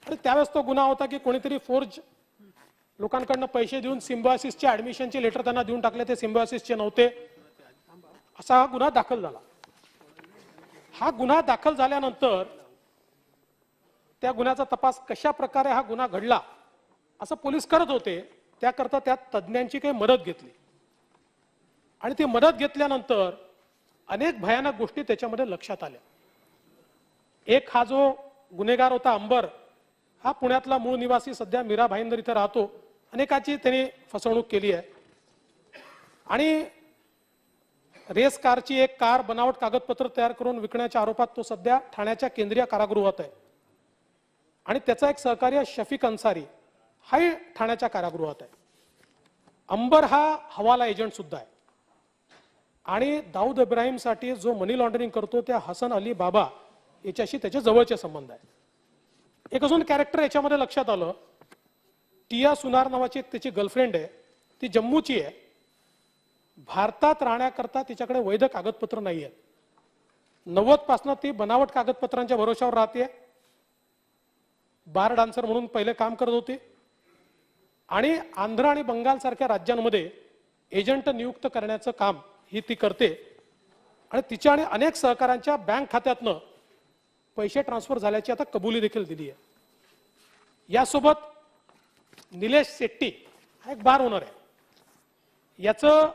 आणि त्यावेळेस तो गुन्हा होता की कोणीतरी फोर्ज लोकांकडनं पैसे देऊन सिम्बायोसिसचे ऍडमिशनचे लेटर त्यांना देऊन टाकले, ते सिम्बायोसिसचे नव्हते, असा हा गुन्हा दाखल झाला. हा गुन्हा दाखल झाल्यानंतर त्या गुन्ह्याचा तपास कशा प्रकारे हा गुन्हा घडला असं पोलीस करत होते. त्याकरता त्यात तज्ज्ञांची काही मदत घेतली आणि ती मदत घेतल्यानंतर अनेक भयानक गोष्टी त्याच्यामध्ये लक्षात आल्या. एक हा जो गुन्हेगार होता अंबर, हा पुण्यातला मूळ निवासी, सध्या मीरा भाईंदर इथे राहतो. अनेकाची त्यांनी फसवणूक केली आहे. आणि रेस कारची एक कार बनावट कागदपत्र तयार करून विकण्याच्या आरोपात तो सध्या ठाण्याच्या केंद्रीय कारागृहात आहे. आणि त्याचा एक सहकारी शफीक अन्सारी हाही ठाण्याच्या कारागृहात आहे. अंबर हा हवाला एजंट सुद्धा आहे. आणि दाऊद इब्राहिमसाठी जो मनी लॉन्ड्रिंग करतो त्या हसन अली बाबा याच्याशी त्याचे जवळचे संबंध आहे. एक अजून कॅरेक्टर याच्यामध्ये लक्षात आलं. टिया सुनार नावाची त्याची गर्लफ्रेंड आहे, ती जम्मूची आहे. भारतात राहण्याकरता तिच्याकडे वैध कागदपत्र नाही आहेत. 90 पासून ती बनावट कागदपत्रांच्या भरोशावर राहते. बार डान्सर म्हणून पहिले काम करत होती आणि आंध्र आणि बंगाल सारख्या राज्यांमध्ये एजंट नियुक्त करण्याचं काम ही ती करते. आणि तिच्या आणि अनेक सहकाऱ्यांच्या बँक खात्यातनं पैसे ट्रान्सफर झाल्याची आता कबुली देखील दिली आहे. यासोबत निलेश शेट्टी हा एक बार ओनर आहे. याचं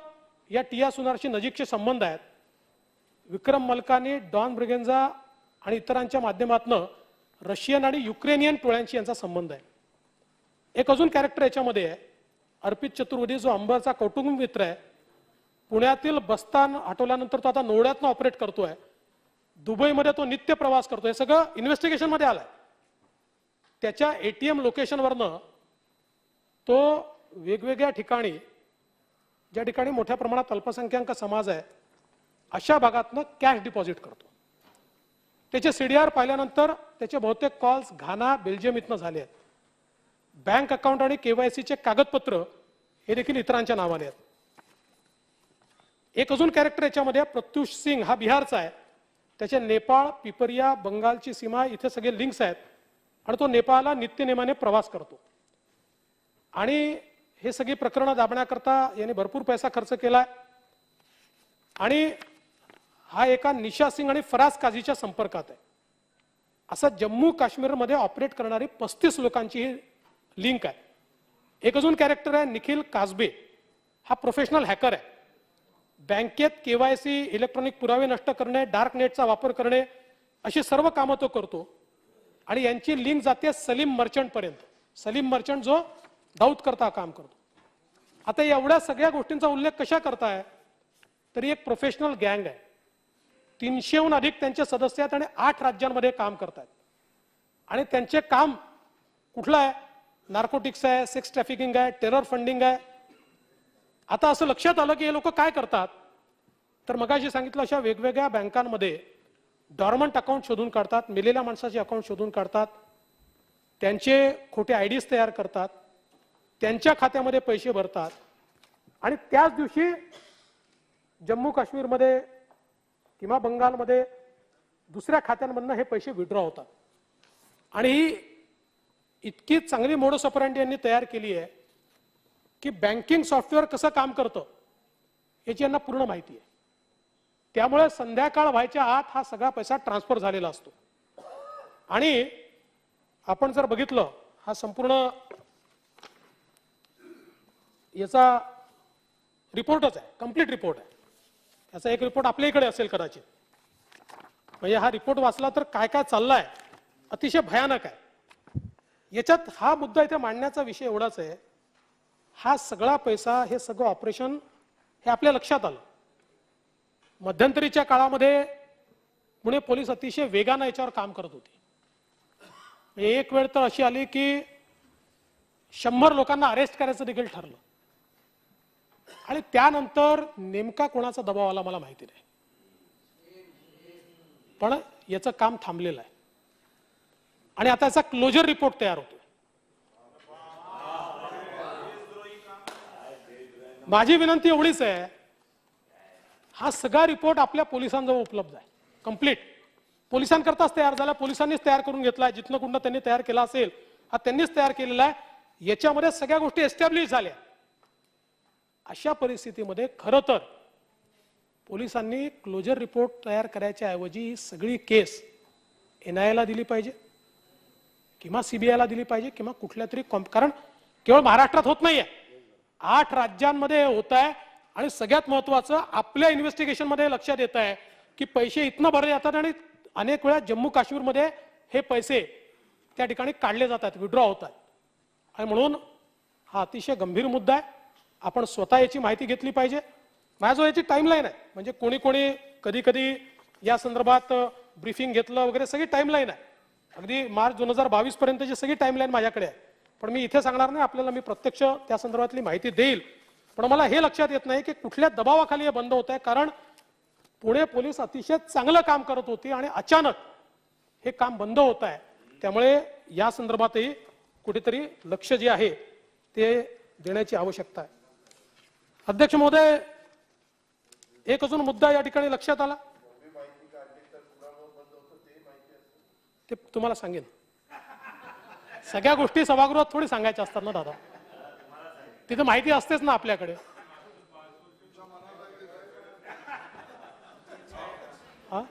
या टिया सुनारशी नजीकचे संबंध आहेत. विक्रम मल्कानी, डॉन ब्रिगेन्झा आणि इतरांच्या माध्यमातून रशियन आणि युक्रेनियन टोळ्यांशी यांचा संबंध आहे. एक अजून कॅरेक्टर याच्यामध्ये आहे, अर्पित चतुर्वेदी जो अंबरचा कौटुंबिक मित्र आहे, पुण्यातील बस्तान हटवल्यानंतर तो आता नोएडातनं ऑपरेट करतोय, दुबईमध्ये तो नित्य प्रवास करतोय, हे सगळं इन्व्हेस्टिगेशन मध्ये आलंय. त्याच्या ATM लोकेशनवरनं तो वेगवेगळ्या ठिकाणी, ज्या ठिकाणी मोठ्या प्रमाणात अल्पसंख्याक समाज आहे अशा भागातनं कॅश डिपॉझिट करतो. त्याचे CDR पाहिल्यानंतर त्याचे बहुतेक कॉल्स घाना, बेल्जियम इथनं झाले आहेत. बँक अकाउंट आणि KYCचे कागदपत्र हे देखील इतरांच्या नावाने आहेत. एक अजून कॅरेक्टर याच्यामध्ये प्रत्युष सिंग, हा बिहारचा आहे. त्याचे नेपाळ, पिपरिया, बंगालची सीमा इथे सगळे लिंक्स आहेत आणि तो नेपाळला नित्यनेमाने प्रवास करतो. आणि हे सगळी प्रकरणं दाबण्याकरता याने भरपूर पैसा खर्च केलाय. आणि हा एका निशा सिंग आणि फराज काझीच्या संपर्कात आहे. असं जम्मू काश्मीरमध्ये ऑपरेट करणारी 35 लोकांची ही लिंक आहे. एक अजून कॅरेक्टर आहे निखिल कासबे, हा प्रोफेशनल हॅकर आहे. बँकेत KYC, इलेक्ट्रॉनिक पुरावे नष्ट करणे, डार्क नेटचा वापर करणे अशी सर्व कामं तो करतो. आणि यांची लिंक जाते सलीम मर्चंट पर्यंत. सलीम मर्चंट जो दाऊद करता काम करतो. आता एवढ्या सगळ्या गोष्टींचा उल्लेख कशा करताय, तरी एक प्रोफेशनल गँग आहे. 300हून अधिक त्यांचे सदस्य आहेत आणि 8 राज्यांमध्ये काम करतात. आणि त्यांचे काम कुठलं आहे? नार्कोटिक्स आहे, सेक्स ट्रॅफिकिंग आहे, टेरर फंडिंग आहे. आता असं लक्षात आलं की हे लोक काय करतात, तर मगाशी सांगितलं अशा वेगवेगळ्या बँकांमध्ये डॉर्मंट अकाउंट शोधून काढतात, मेलेल्या माणसाचे अकाउंट शोधून काढतात, त्यांचे खोटे IDs तयार करतात, त्यांच्या खात्यामध्ये पैसे भरतात आणि त्याच दिवशी जम्मू काश्मीरमध्ये किंवा बंगालमध्ये दुसऱ्या खात्यांमधनं हे पैसे विड्रॉ होतात. आणि ही इतकी चांगली मोडस ऑपरंडी यांनी तयार केली आहे की बँकिंग सॉफ्टवेअर कसं काम करतं याची यांना पूर्ण माहिती आहे. त्यामुळे संध्याकाळ व्हायच्या आत हा सगळा पैसा ट्रान्सफर झालेला असतो. आणि आपण जर बघितलं, हा संपूर्ण याचा रिपोर्टच आहे, कंप्लीट रिपोर्ट आहे. याचा एक रिपोर्ट आपल्या इकडे असेल कदाचित. म्हणजे हा रिपोर्ट वाचला तर काय काय चाललंय अतिशय भयानक आहे. याच्यात हा मुद्दा इथे मांडण्याचा विषय एवढाच आहे, हा सगळा पैसा, हे सगळं ऑपरेशन हे आपल्या लक्षात आलं. मध्यंतरीच्या काळामध्ये पुणे पोलीस अतिशय वेगानं याच्यावर काम करत होते. एक वेळ तर अशी आली की 100 लोकांना अरेस्ट करायचं देखील ठरलं. आणि त्यानंतर नेमका कोणाचा दबाव आला मला माहिती नाही, पण याचं काम थांबलेलं आहे. आणि आता याचा क्लोजर रिपोर्ट तयार होतोय. माझी विनंती एवढीच आहे, हा सगळा रिपोर्ट आपल्या पोलिसांजवळ उपलब्ध आहे, कंप्लीट पोलिसांकरताच तयार झाला, पोलिसांनीच तयार करून घेतलाय. जिथनं कुठनं त्यांनी तयार केला असेल हा त्यांनीच तयार केलेला आहे. याच्यामध्ये सगळ्या गोष्टी एस्टॅब्लिश झाल्या. अशा परिस्थितीमध्ये खरं तर पोलिसांनी क्लोजर रिपोर्ट तयार करायच्या ऐवजी ही सगळी केस NIAला दिली पाहिजे किंवा CBIला दिली पाहिजे किंवा कुठल्या तरी, कारण केवळ महाराष्ट्रात होत नाहीये, 8 राज्यांमध्ये होत आहे. आणि सगळ्यात महत्वाचं आपल्या इन्व्हेस्टिगेशन मध्ये लक्षात येत आहे की पैसे इथनं भरले जातात आणि अनेक वेळा जम्मू काश्मीरमध्ये हे पैसे त्या ठिकाणी काढले जातात, विड्रॉ होतात. आणि म्हणून हा अतिशय गंभीर मुद्दा आहे. आपण स्वतः याची माहिती घेतली पाहिजे. माझ्याजवळ याची टाइमलाईन आहे, म्हणजे कोणी कोणी कधी कधी या संदर्भात ब्रीफिंग घेतलं वगैरे, सगळी टाइमलाईन आहे. अगदी मार्च 2022 पर्यंतची सगळी टाइमलाईन माझ्याकडे आहे. पण मी इथे सांगणार नाही आपल्याला, मी प्रत्यक्ष त्या संदर्भातली माहिती देईल. पण मला हे लक्षात येत नाही की कुठल्या दबावाखाली हे बंद होत आहे, कारण पुणे पोलीस अतिशय चांगलं काम करत होती आणि अचानक हे काम बंद होत आहे. त्यामुळे या संदर्भातही कुठेतरी लक्ष जे आहे ते देण्याची आवश्यकता आहे. अध्यक्ष महोदय, एक अजून मुद्दा या ठिकाणी लक्षात आला, ते तुम्हाला सांगेन. सगळ्या गोष्टी सभागृहात थोडी सांगायच्या असतात ना दादा, तिथे माहिती असतेच ना आपल्याकडे. हा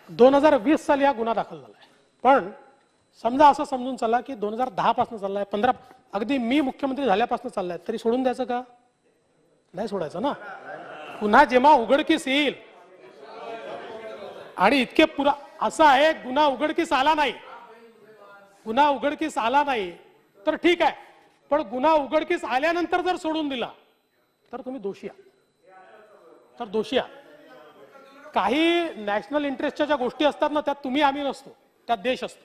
दोन 2020 साली हा गुन्हा दाखल झालाय. पण समजा असं समजून चला की 2010 पासून चाललाय, 15 अगदी मी मुख्यमंत्री झाल्यापासून चाललाय, तरी सोडून द्यायचं का? नाही सोडायचं ना. पुन्हा जेव्हा उघडकीस येईल आणि इतके पुरा असं आहे, गुन्हा उघडकीस आला नाही, गुन्हा उघडकीस आला नाही तर ठीक आहे, पण गुन्हा उघडकीस आल्यानंतर जर सोडून दिला तर तुम्ही दोषी आहात, तर दोषी आहात. काही नॅशनल इंटरेस्टच्या ज्या गोष्टी असतात ना, त्यात तुम्ही आम्ही नसतो, त्यात देश असतो.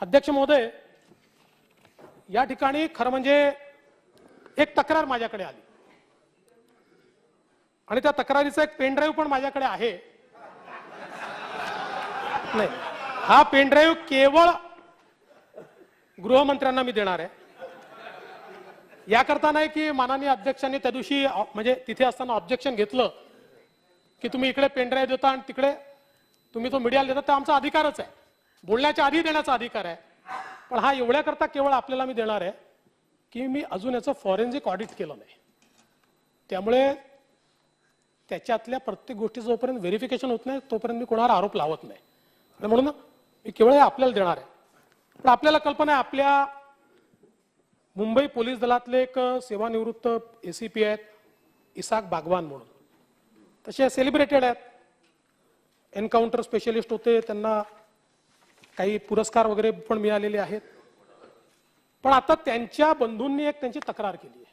अध्यक्ष महोदय, या ठिकाणी खरं म्हणजे एक तक्रार माझ्याकडे आली आणि त्या तक्रारीचा एक पेन ड्राईव्ह पण माझ्याकडे आहे. नाही, हा पेन ड्राईव्ह केवळ गृहमंत्र्यांना मी देणार आहे. याकरता नाही की माननीय अध्यक्षांनी त्या दिवशी म्हणजे तिथे असताना ऑब्जेक्शन घेतलं की तुम्ही इकडे पेन ड्राईव्ह देता आणि तिकडे तुम्ही तो मीडियाला देता, तो आमचा अधिकारच आहे, बोलण्याच्या आधी देण्याचा अधिकार आहे. पण हा एवढ्याकरता केवळ आपल्याला मी देणार आहे की मी अजून याचं फॉरेन्सिक ऑडिट केलं नाही, त्यामुळे त्याच्यातल्या प्रत्येक गोष्टी जोपर्यंत व्हेरिफिकेशन होत नाही तोपर्यंत मी कोणावर आरोप लावत नाही. म्हणून मी केवळ हे आपल्याला देणार आहे. पण आपल्याला कल्पना आहे, आपल्या मुंबई पोलीस दलातले एक सेवानिवृत्त एसीपी आहेत इसाक बागवान म्हणून, तसे सेलिब्रेटेड आहेत, एन्काउंटर स्पेशलिस्ट होते, त्यांना काही पुरस्कार वगैरे पण मिळालेले आहेत. पण आता त्यांच्या बंधूंनी एक त्यांची तक्रार केली आहे.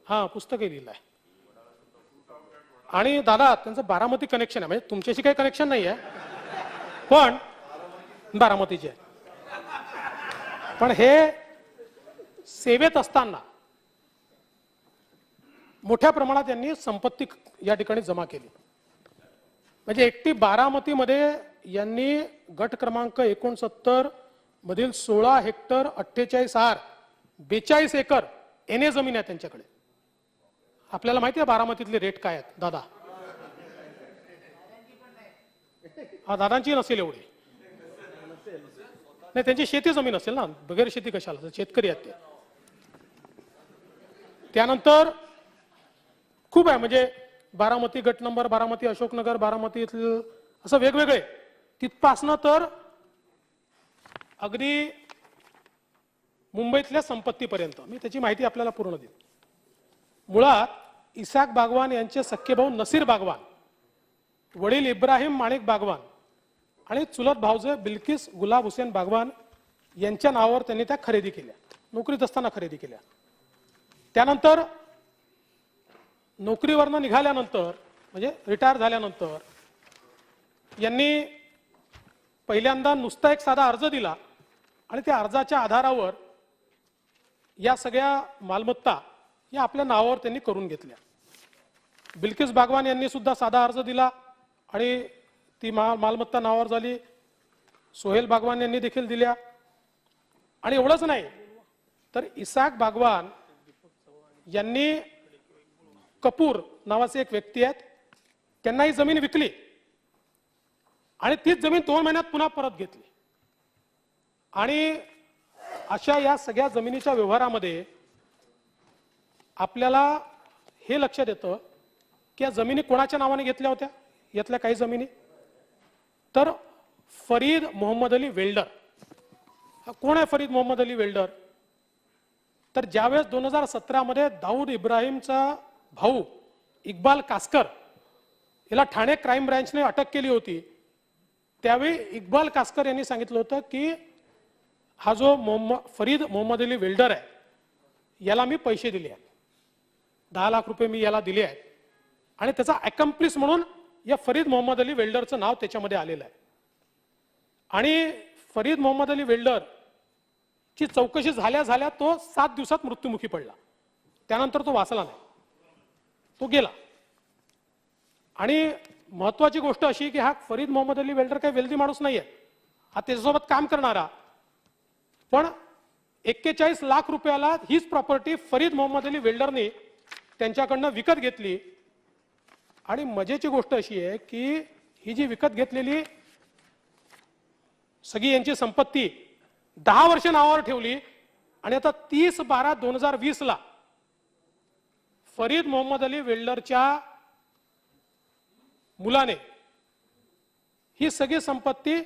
हा, पुस्तकही लिहिलं आहे. आणि दादा, त्यांचं बारामती कनेक्शन आहे, म्हणजे तुमच्याशी काही कनेक्शन नाही आहे, पण बारामतीचे आहे. पण हे सेवेत असताना मोठ्या प्रमाणात यांनी संपत्ती या ठिकाणी जमा केली. म्हणजे एकटी बारामतीमध्ये यांनी गट क्रमांक 69 मधील 16 हेक्टर 48 आर 42 एकर एने जमीन आहे त्यांच्याकडे. आपल्याला माहिती आहे बारामतीतले रेट काय आहेत दादा? हा, दादांची नसेल एवढी, नाही त्यांची शेती जमीन असेल ना, बगैर शेती कशाला, शेतकरी आहेत ते. त्यानंतर खूप आहे, म्हणजे बारामती गट नंबर, बारामती अशोकनगर, बारामती असं वेगवेगळे, तिथपासनं तर अगदी मुंबईतल्या संपत्तीपर्यंत मी त्याची माहिती आपल्याला पूर्ण देईन. मुळात इसाक बागवान यांचे सख्खे भाऊ नसीर बागवान, वडील इब्राहिम माणिक बागवान आणि चुलत भाऊजे बिल्किस गुलाब हुसेन बागवान यांच्या नावावर त्यांनी त्या खरेदी केल्या, नोकरीत असताना खरेदी केल्या. त्यानंतर नोकरीवरनं निघाल्यानंतर म्हणजे रिटायर झाल्यानंतर यांनी पहिल्यांदा नुसता एक साधा अर्ज दिला आणि त्या अर्जाच्या आधारावर या सगळ्या मालमत्ता या आपल्या नावावर त्यांनी करून घेतल्या. बिल्किस बागवान यांनी सुद्धा साधा अर्ज दिला आणि ती मालमत्ता नावावर झाली. सोहेल बागवान यांनी देखील दिल्या. आणि एवढंच नाही तर इसाक बागवान यांनी कपूर नावाचे एक व्यक्ती आहेत, त्यांना ही जमीन विकली आणि तीच जमीन 2 महिन्यात पुन्हा परत घेतली. आणि अशा या सगळ्या जमिनीच्या व्यवहारामध्ये आपल्याला हे लक्षात येतं की या जमिनी कोणाच्या नावाने घेतल्या होत्या. यातल्या काही जमिनी तर फरीद मोहम्मद अली वेल्डर. हा कोण आहे फरीद मोहम्मद अली वेल्डर? तर ज्यावेळेस 2017 मध्ये दाऊद इब्राहिमचा भाऊ इक्बाल कास्कर याला ठाणे क्राईम ब्रँचने अटक केली होती, त्यावेळी इक्बाल कास्कर यांनी सांगितलं होतं की हा जो फरीद मोहम्मद अली वेल्डर आहे याला मी पैसे दिले आहेत, 10 लाख रुपये मी याला दिले आहेत आणि त्याचा अकम्प्लिस म्हणून या फरीद मोहम्मद अली वेल्डरचं नाव त्याच्यामध्ये आलेलं आहे. आणि फरीद मोहम्मद अली वेल्डर ची चौकशी झाल्या झाल्या तो 7 दिवसात मृत्युमुखी पडला. त्यानंतर तो वाचला नाही, तो गेला. आणि महत्वाची गोष्ट अशी की हा फरीद मोहम्मद अली वेल्डर काही वेल्दी माणूस नाहीये, हा त्याच्यासोबत काम करणारा. पण 41 लाख रुपयाला हीच प्रॉपर्टी फरीद मोहम्मद अली वेल्डरने त्यांच्याकडनं विकत घेतली. आणि मजेची गोष्ट अशी आहे की ही जी विकत घेतलेली सगळी यांची संपत्ती 10 वर्ष नावावर ठेवली आणि आता 30/12/2020 ला फरीद मोहम्मद अली वेल्डरच्या मुलाने ही सगळी संपत्ती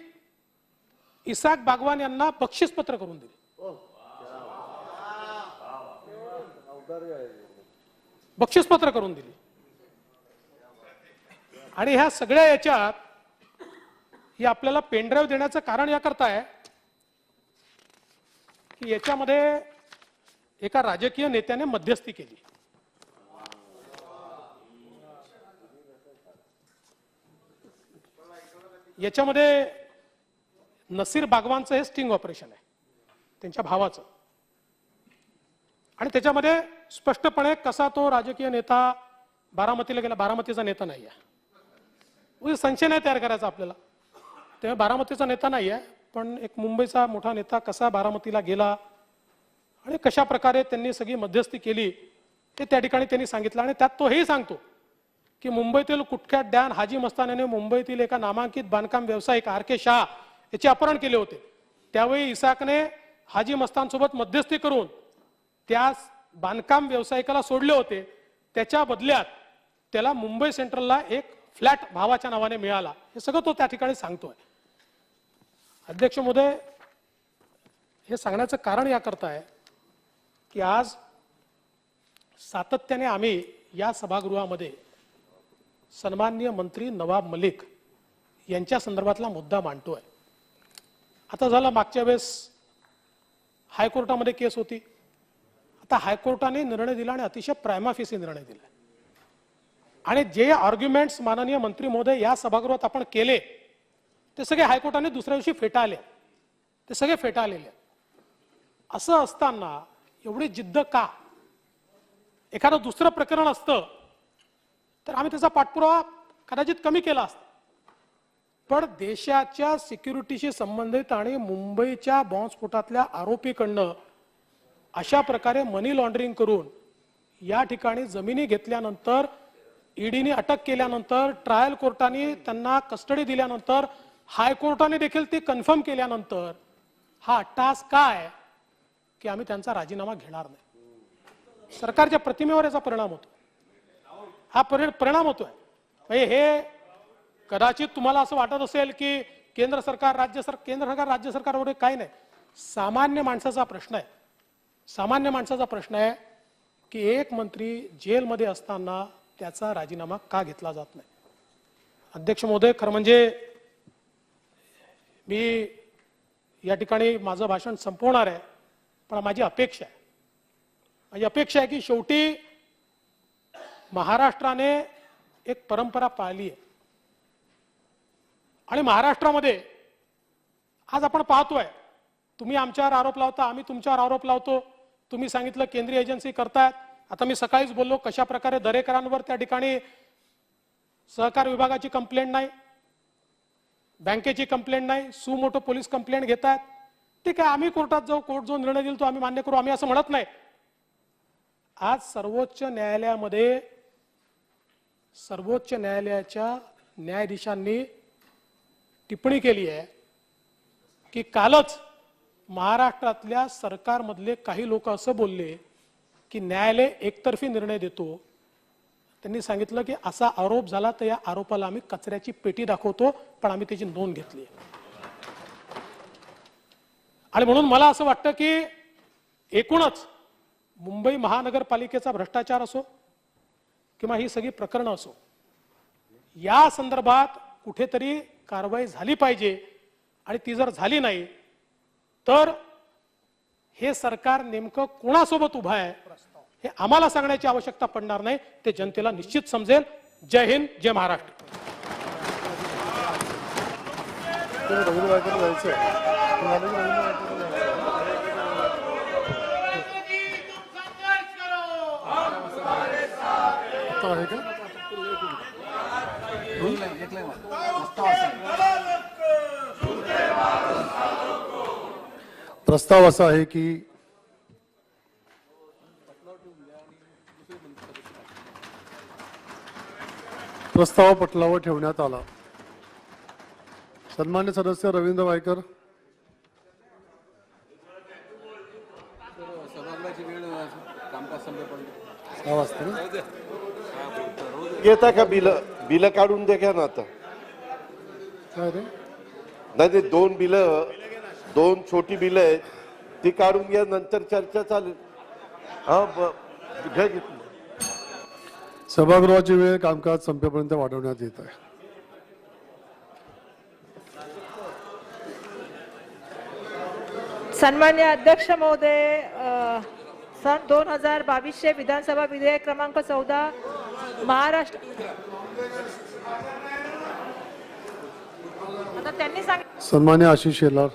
इसाक बागवान यांना बक्षीसपत्र करून दिली. बक्षीसपत्र करून दिली. आणि ह्या सगळ्या याच्यात ही आपल्याला पेनड्राईव्ह देण्याचं कारण याकरता आहे की याच्यामध्ये एका राजकीय नेत्याने मध्यस्थी केली. याच्यामध्ये नसीर बागवानचं हे स्टिंग ऑपरेशन आहे, त्यांच्या भावाचं. आणि त्याच्यामध्ये स्पष्टपणे कसा तो राजकीय नेता बारामतीला गेला, बारामतीचा नेता नाही आहे, संशय नाही तयार करायचा आपल्याला. तेव्हा बारामतीचा नेता नाही आहे, पण एक मुंबईचा मोठा नेता कसा बारामतीला गेला आणि कशा प्रकारे त्यांनी सगळी मध्यस्थी केली ते त्या ठिकाणी त्यांनी सांगितलं. आणि त्यात तो हेही सांगतो की मुंबईतील कुख्यात डॅन हाजी मस्तान याने मुंबईतील एका नामांकित बांधकाम व्यावसायिक आर के शाह याचे अपहरण केले होते. त्यावेळी इसाकने हाजी मस्तानसोबत मध्यस्थी करून त्या बांधकाम व्यावसायिकाला सोडले होते. त्याच्या बदल्यात त्याला मुंबई सेंट्रलला एक फ्लॅट भावाच्या नावाने मिळाला. हे सगळं तो त्या ठिकाणी सांगतोय. अध्यक्ष महोदय, हे सांगण्याचं कारण याकरता आहे की आज सातत्याने आम्ही या सभागृहामध्ये सन्माननीय मंत्री नवाब मलिक यांच्या संदर्भातला मुद्दा मांडतोय. आता झालं मागच्या वेळेस हायकोर्टामध्ये केस होती. आता हायकोर्टाने निर्णय दिला आणि अतिशय प्रायमाफेसी निर्णय दिला. आणि जे आर्ग्युमेंट्स माननीय मंत्री महोदय या सभागृहात आपण केले ते सगळे हायकोर्टाने दुसऱ्या दिवशी फेटाळले. ते सगळे फेटाळलेले. असं असताना एवढी जिद्द का? एखादं दुसरं प्रकरण असतं तर आम्ही त्याचा पाठपुरावा कदाचित कमी केला असता. पण देशाच्या सिक्युरिटीशी संबंधित आणि मुंबईच्या बॉम्बस्फोटातल्या आरोपीकडनं अशा प्रकारे मनी लॉन्ड्रिंग करून या ठिकाणी जमिनी घेतल्यानंतर, ईडीने अटक केल्यानंतर, ट्रायल कोर्टाने त्यांना कस्टडी दिल्यानंतर, हायकोर्टाने देखील ती कन्फर्म केल्यानंतर हा अट्टहास काय की आम्ही त्यांचा राजीनामा घेणार नाही. सरकारच्या प्रतिमेवर याचा परिणाम होतो. हा परिणाम होतोय. म्हणजे हे कदाचित तुम्हाला असं वाटत असेल की केंद्र सरकार राज्य सरकार वगैरे काही नाही. सामान्य माणसाचा प्रश्न आहे. सामान्य माणसाचा प्रश्न आहे की एक मंत्री जेलमध्ये असताना त्याचा राजीनामा का घेतला जात नाही. अध्यक्ष महोदय, खरं म्हणजे मी या ठिकाणी माझं भाषण संपवणार आहे, पण माझी अपेक्षा आहे की शेवटी महाराष्ट्राने एक परंपरा पाळली आहे. आणि महाराष्ट्रामध्ये आज आपण पाहतोय, तुम्ही आमच्यावर आरोप लावता, आम्ही तुमच्यावर आरोप लावतो. तुम्ही सांगितलं केंद्रीय एजन्सी करतायत. आता मी सकाळीच बोललो कशा प्रकारे दरेकरांवर त्या ठिकाणी सहकार विभागाची कंप्लेंट नाही, बँकेची कंप्लेंट नाही, सुमोटो पोलीस कंप्लेंट घेतात. ठीक आहे, आम्ही कोर्टात जाऊ, कोर्ट जो निर्णय देईल तो आम्ही मान्य करू, आम्ही असं म्हणत नाही. आज सर्वोच्च न्यायालयाच्या न्यायाधीशांनी टिप्पणी केली आहे की कालच महाराष्ट्रातल्या सरकारमधले काही लोक असं बोलले की न्यायालय एकतर्फी निर्णय देतो. त्यांनी सांगितलं की असा आरोप झाला तर या आरोपाला आम्ही कचऱ्याची पेटी दाखवतो, पण आम्ही त्याची नोंद घेतली. आणि म्हणून मला असं वाटतं की एकूणच मुंबई महानगरपालिकेचा भ्रष्टाचार असो किंवा ही सगळी प्रकरणं असो, या संदर्भात कुठेतरी कारवाई झाली पाहिजे. आणि ती जर झाली नाही तर हे सरकार नेमकं कोणासोबत उभं आहे हे आम्हाला सांगण्याची आवश्यकता पडणार नाही. ते जनतेला निश्चित समजेल. जय हिंद, जय महाराष्ट्र. प्रस्ताव असा आहे की प्रस्ताव पटलावर ठेवण्यात आला. सन्मान्य सदस्य रवींद्र वायकर. घेता का बिल काढून द्या ना आता. काय रे? नाही ते दोन छोटी बिलं आहेत ती काढून घ्या, नंतर चर्चा चालेल. हा घ्या घेतली. सभागृहाची वेळ कामकाज संपेपर्यंत वाढवण्यात येत आहे. सन्मान्य अध्यक्ष महोदय, सन 2022 विधानसभा विधेयक क्रमांक 14 महाराष्ट्र आता त्यांनी सांगितलं. सन्मान्य आशिष शेलार.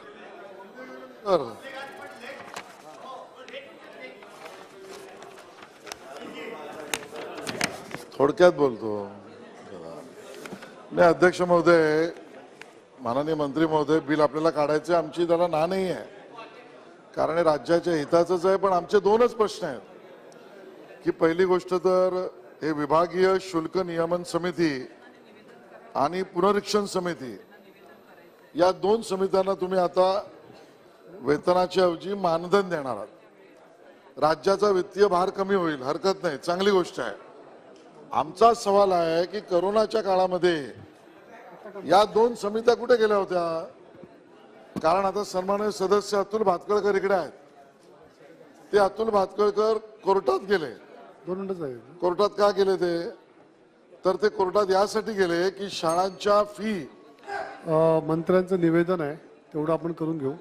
थोडक्यात बोलतो. नाही अध्यक्ष महोदय, माननीय मंत्री महोदय, बिल आपल्याला काढायचं आमची त्याला ना नाही आहे, कारण हे राज्याच्या हिताचंच आहे. पण आमचे दोनच प्रश्न आहेत की पहिली गोष्ट तर हे विभागीय शुल्क नियमन समिती आणि पुनरीक्षण समिती या दोन समित्यांना तुम्ही आता वेतनाच्या ऐवजी मानधन देणार आहात. राज्याचा वित्तीय भार कमी होईल, हरकत नाही, चांगली गोष्ट आहे. आमचा सवाल आहे की कोरोनाच्या काळामध्ये या दोन समित्या कुठे गेल्या होत्या? कारण आता सन्माननीय सदस्य अतुल भातखळकर इकडे आहेत. ते अतुल भातखळकर कोर्टात गेले. 2 मिनिटं आहे. कोर्टात का गेले ते? तर ते कोर्टात यासाठी गेले की शाळांच्या फी. मंत्र्यांचं निवेदन आहे, तेवढं आपण करून घेऊ.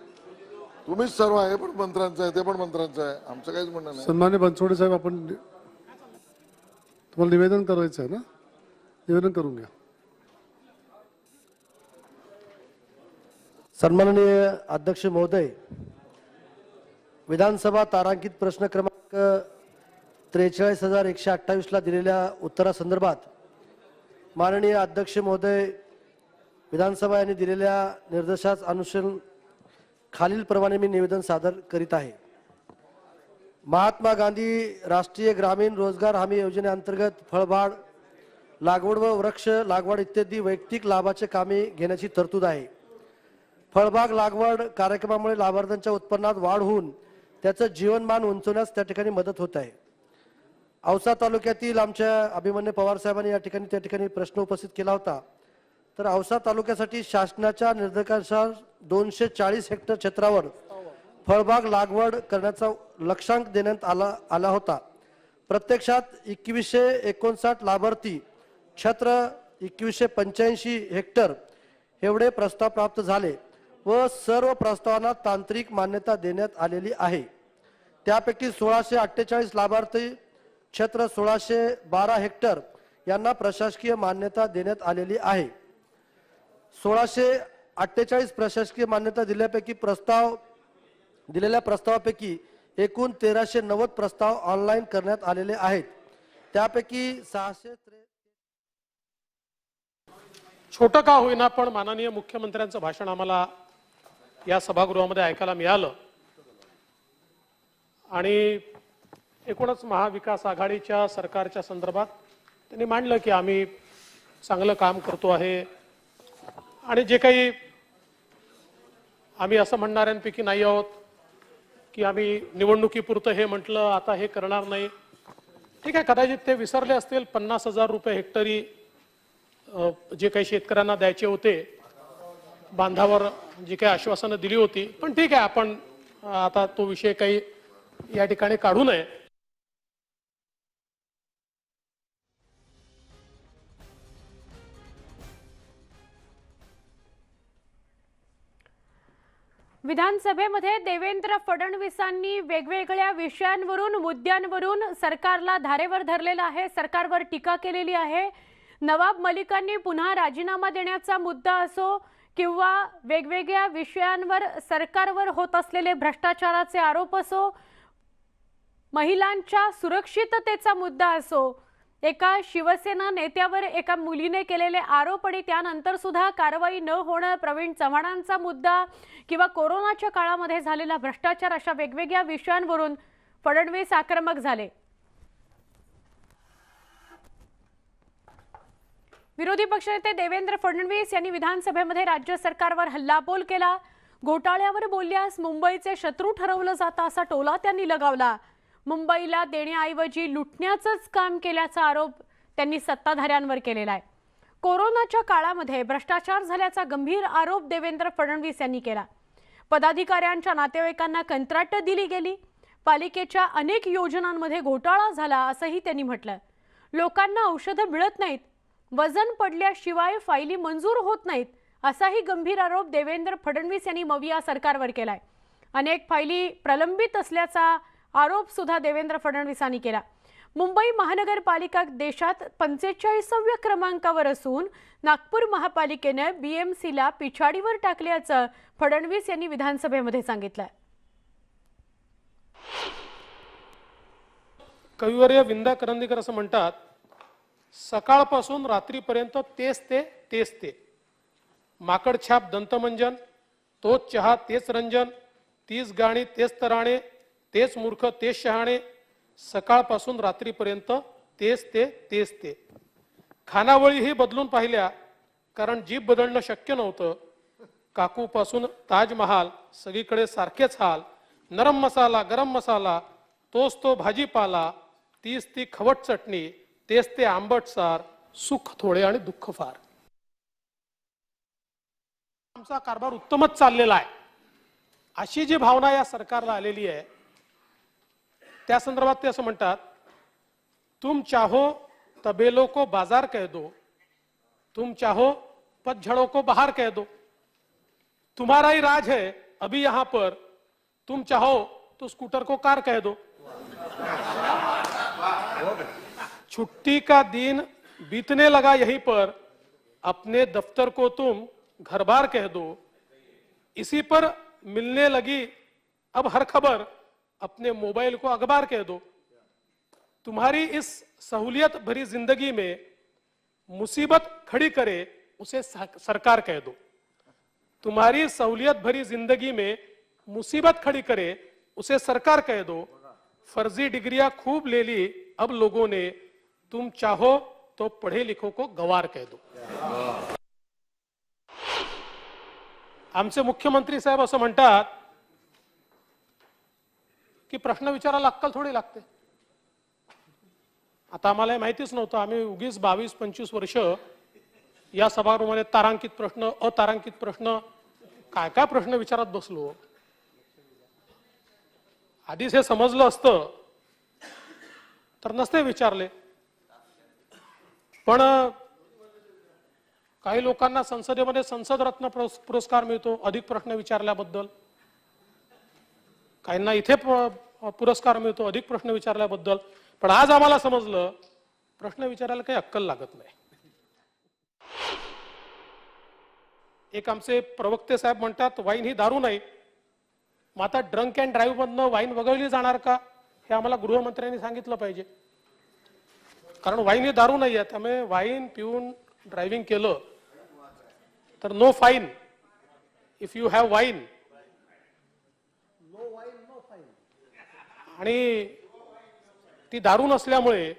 तुम्हीच सर्व आहे, पण मंत्र्यांचं आहे, ते पण मंत्र्यांचं आहे, आमचं काहीच म्हणणं नाही. सन्मान्य बनसोडे साहेब, आपण तुम्हाला निवेदन करायचं आहे ना? निवेदन करून घ्या. सन्माननीय अध्यक्ष महोदय, विधानसभा तारांकित प्रश्न क्रमांक 43,128 ला दिलेल्या उत्तरासंदर्भात माननीय अध्यक्ष महोदय, विधानसभा यांनी दिलेल्या निर्देशास अनुसरून खालीलप्रमाणे मी निवेदन सादर करीत आहे. महात्मा गांधी राष्ट्रीय ग्रामीण रोजगार हमी योजनेअंतर्गत फळबाग लागवड व वृक्ष लागवड इत्यादी वैयक्तिक लाभाचे कामे घेण्याची तरतूद आहे. फळबाग लागवड कार्यक्रमामुळे लाभार्थ्यांच्या उत्पन्नात वाढ होऊन त्याचं जीवनमान उंचवण्यास त्या ठिकाणी मदत होत आहे. औसा तालुक्यातील आमच्या अभिमन्यू पवार साहेबांनी या ठिकाणी प्रश्न उपस्थित केला होता. तर औसा तालुक्यासाठी शासनाच्या निर्देशानुसार 240 हेक्टर क्षेत्रावर फळबाग लागवड करण्याचा लक्ष्यांक देण्यात आला होता. प्रत्यक्षात 2159 लाभार्थी क्षेत्र 2185 हेक्टर एवढे प्रस्ताव प्राप्त झाले व सर्व प्रस्तावांना तांत्रिक मान्यता देण्यात आलेली आहे. त्यापैकी 1648 लाभार्थी क्षेत्र 1612 हेक्टर यांना प्रशासकीय मान्यता देण्यात आलेली आहे. 1648 प्रशासकीय मान्यता दिलेल्या प्रस्तावापैकी एकूण 1390 प्रस्ताव ऑनलाईन करण्यात आलेले आहेत. त्यापैकी 600 छोटं का होईना पण माननीय मुख्यमंत्र्यांचं भाषण आम्हाला या सभागृहामध्ये ऐकायला मिळालं आणि एकूणच महाविकास आघाडीच्या सरकारच्या संदर्भात त्यांनी मांडलं की आम्ही चांगलं काम करतो आहे आणि जे काही आम्ही असं म्हणणाऱ्यांपैकी नाही आहोत की आम्ही निवडणुकीपुरतं हे म्हटलं आता हे करणार नाही. ठीक आहे, कदाचित ते विसरले असतील 50,000 रुपये हेक्टरी जे काही शेतकऱ्यांना द्यायचे होते, बांधावर जी काही आश्वासनं दिली होती. पण ठीक आहे, आपण आता तो विषय काही या ठिकाणी काढू नये. विधानसभेमध्ये देवेंद्र फडणवीसांनी वेगवेगळ्या विषयांवरून मुद्द्यांवरून सरकारला धारेवर धरलेलं आहे, सरकारवर टीका केलेली आहे. नवाब मलिकांनी पुन्हा राजीनामा देण्याचा मुद्दा असो किंवा वेगवेगळ्या विषयांवर सरकारवर होत असलेले भ्रष्टाचाराचे आरोप असो, महिलांच्या सुरक्षिततेचा मुद्दा असो, एका शिवसेना नेत्यावर एका मुलीने केलेले आरोप आणि त्यानंतर सुद्धा कारवाई न होणं, प्रवीण चव्हाणांचा मुद्दा किंवा कोरोनाच्या काळामध्ये झालेला भ्रष्टाचार, अशा वेगवेगळ्या विषयांवरून फडणवीस आक्रमक झाले. विरोधी पक्षनेते देवेंद्र फडणवीस यांनी विधानसभेमध्ये राज्य सरकारवर हल्लाबोल केला. घोटाळ्यावर बोलल्यास मुंबईचे शत्रू ठरवलं जातं असा टोला त्यांनी लगावला. मुंबईला देण्याऐवजी लुटण्याचंच काम केल्याचा आरोप त्यांनी सत्ताधाऱ्यांवर केलेला आहे. कोरोनाच्या काळामध्ये भ्रष्टाचार झाल्याचा गंभीर आरोप देवेंद्र फडणवीस यांनी केला. पदाधिकाऱ्यांच्या नातेवाईकांना कंत्राट दिली गेली, पालिकेच्या अनेक योजनांमध्ये घोटाळा झाला असंही त्यांनी म्हटलं. लोकांना औषधं मिळत नाहीत, वजन पडल्याशिवाय फायली मंजूर होत नाहीत, असाही गंभीर आरोप देवेंद्र फडणवीस यांनी मविया सरकारवर केलाय. अनेक फायली प्रलंबित असल्याचा आरोप सुद्धा देवेंद्र फडणवीसांनी केला. मुंबई महानगरपालिका देशात 45व्या क्रमांकावर असून नागपूर महापालिकेने बीएमसीला पिछाडीवर टाकल्याचं फडणवीस यांनी विधानसभेमध्ये सांगितलं. कविवर्य विंदा करंदीकर असं म्हणतात, सकाळपासून रात्रीपर्यंत तेच ते माकडछाप दंतमंजन, तोच चहा तेच रंजन, तीच गाणी तेच तराणे, तेच मूर्ख तेच शहाणे, सकाळपासून रात्रीपर्यंत तेच ते. खानावळीही बदलून पाहिल्या, कारण जीभ बदलणं शक्य नव्हतं. काकूपासून ताजमहाल सगळीकडे सारखेच हाल. नरम मसाला गरम मसाला, तोच तो भाजीपाला, तीच ती खवट चटणी, तेच ते आंबट सार, सुख थोडे आणि दुःख फार. आमचा कारभार उत्तमच चाललेला आहे अशी जी भावना या सरकारला आलेली आहे, त्या संदर्भात ते असं म्हणतात, तुम चाहो तबेलों को बाजार कह दो, तुम चाहो पतझड़ों को बाहर कह दो, तुम्हारा ही राज है अभी यहां पर, तुम चाहो तो स्कूटर को कार कह दो. छुट्टी का दिन बीतने लगा यहीं पर, अपने दफ्तर को तुम घर बार कह दो, इसी पर मिलने लगी अब हर खबर, अपने मोबाइल को अखबार कह दो. तुम्हारी इस सहूलियत भरी जिंदगी में मुसीबत खड़ी करे उसे सरकार कह दो. तुम्हारी सहूलियत भरी जिंदगी में मुसीबत खड़ी करे उसे सरकार कह दो. फर्जी डिग्रियां खूब ले ली अब लोगों ने, तुम चाहो तो पढ़े लिखों को गवार कह दो. आमचे मुख्यमंत्री साहेब असं म्हणतात की प्रश्न विचारायला अक्कल थोडी लागते. आता आम्हाला हे माहितीच नव्हतं. आम्ही उगीच 22-25 वर्ष या सभागृहामध्ये तारांकित प्रश्न, अतारांकित प्रश्न, काय काय प्रश्न विचारत बसलो. आधीच हे समजलं असतं तर नसते विचारले. पण काही लोकांना संसदेमध्ये संसद रत्न पुरस्कार मिळतो अधिक प्रश्न विचारल्याबद्दल, काहींना इथे पुरस्कार मिळतो अधिक प्रश्न विचारल्याबद्दल. पण आज आम्हाला समजलं प्रश्न विचारायला काही अक्कल लागत नाही. एक आमचे प्रवक्ते साहेब म्हणतात, वाईन ही दारू नाही. मग आता ड्रंक अँड ड्राईव्ह मधनं वाईन वगळली जाणार का, हे आम्हाला गृहमंत्र्यांनी सांगितलं पाहिजे. कारण वाईन ही दारू नाही आहे, त्यामुळे वाईन पिऊन ड्रायव्हिंग केलं तर no fine. If you have wine, आणि ती दारू नसल्यामुळे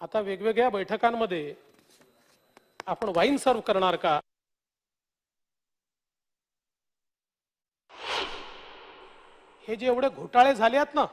आता वेगवेगळ्या बैठकांमध्ये आपण वाईन सर्व करणार का. हे जे एवढे घोटाळे झाले आहेत ना,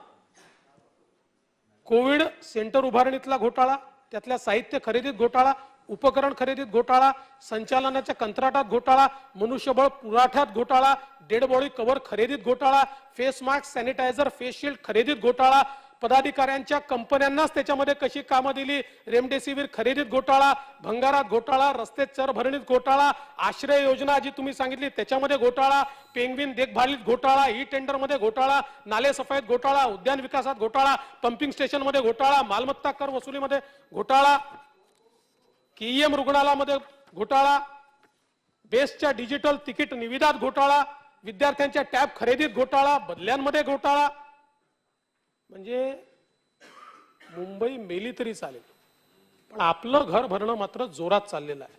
कोविड सेंटर उभारणीतला घोटाळा, त्यातल्या साहित्य खरेदीत घोटाळा, उपकरण खरेदीत घोटाळा, संचालनाच्या कंत्राटात घोटाळा, मनुष्यबळ पुरवठ्यात घोटाळा, डेड बॉडी कव्हर खरेदीत घोटाळा, face mask sanitizer face shield खरेदीत घोटाळा, पदाधिकाऱ्यांच्या कंपन्यांनाच त्याच्यामध्ये कशी कामं दिली, रेमडेसिवीर खरेदीत घोटाळा, भंगारात घोटाळा, रस्ते चर भरणीत घोटाळा, आश्रय योजना जी तुम्ही सांगितली त्याच्यामध्ये घोटाळा, पेंग्विन देखभालीत घोटाळा, ई टेंडर मध्ये घोटाळा, नाले सफाईत घोटाळा, उद्यान विकासात घोटाळा, पंपिंग स्टेशन मध्ये घोटाळा, मालमत्ता कर वसुलीमध्ये घोटाळा, केईएम रुग्णालयामध्ये घोटाळा, बेस्टच्या डिजिटल तिकीट निविदात घोटाळा, विद्यार्थ्यांच्या टॅब खरेदीत घोटाळा, बदल्यांमध्ये घोटाळा. म्हणजे मुंबई मेली तरी चालेल, पण आपलं घर भरणं मात्र जोरात चाललेलं आहे.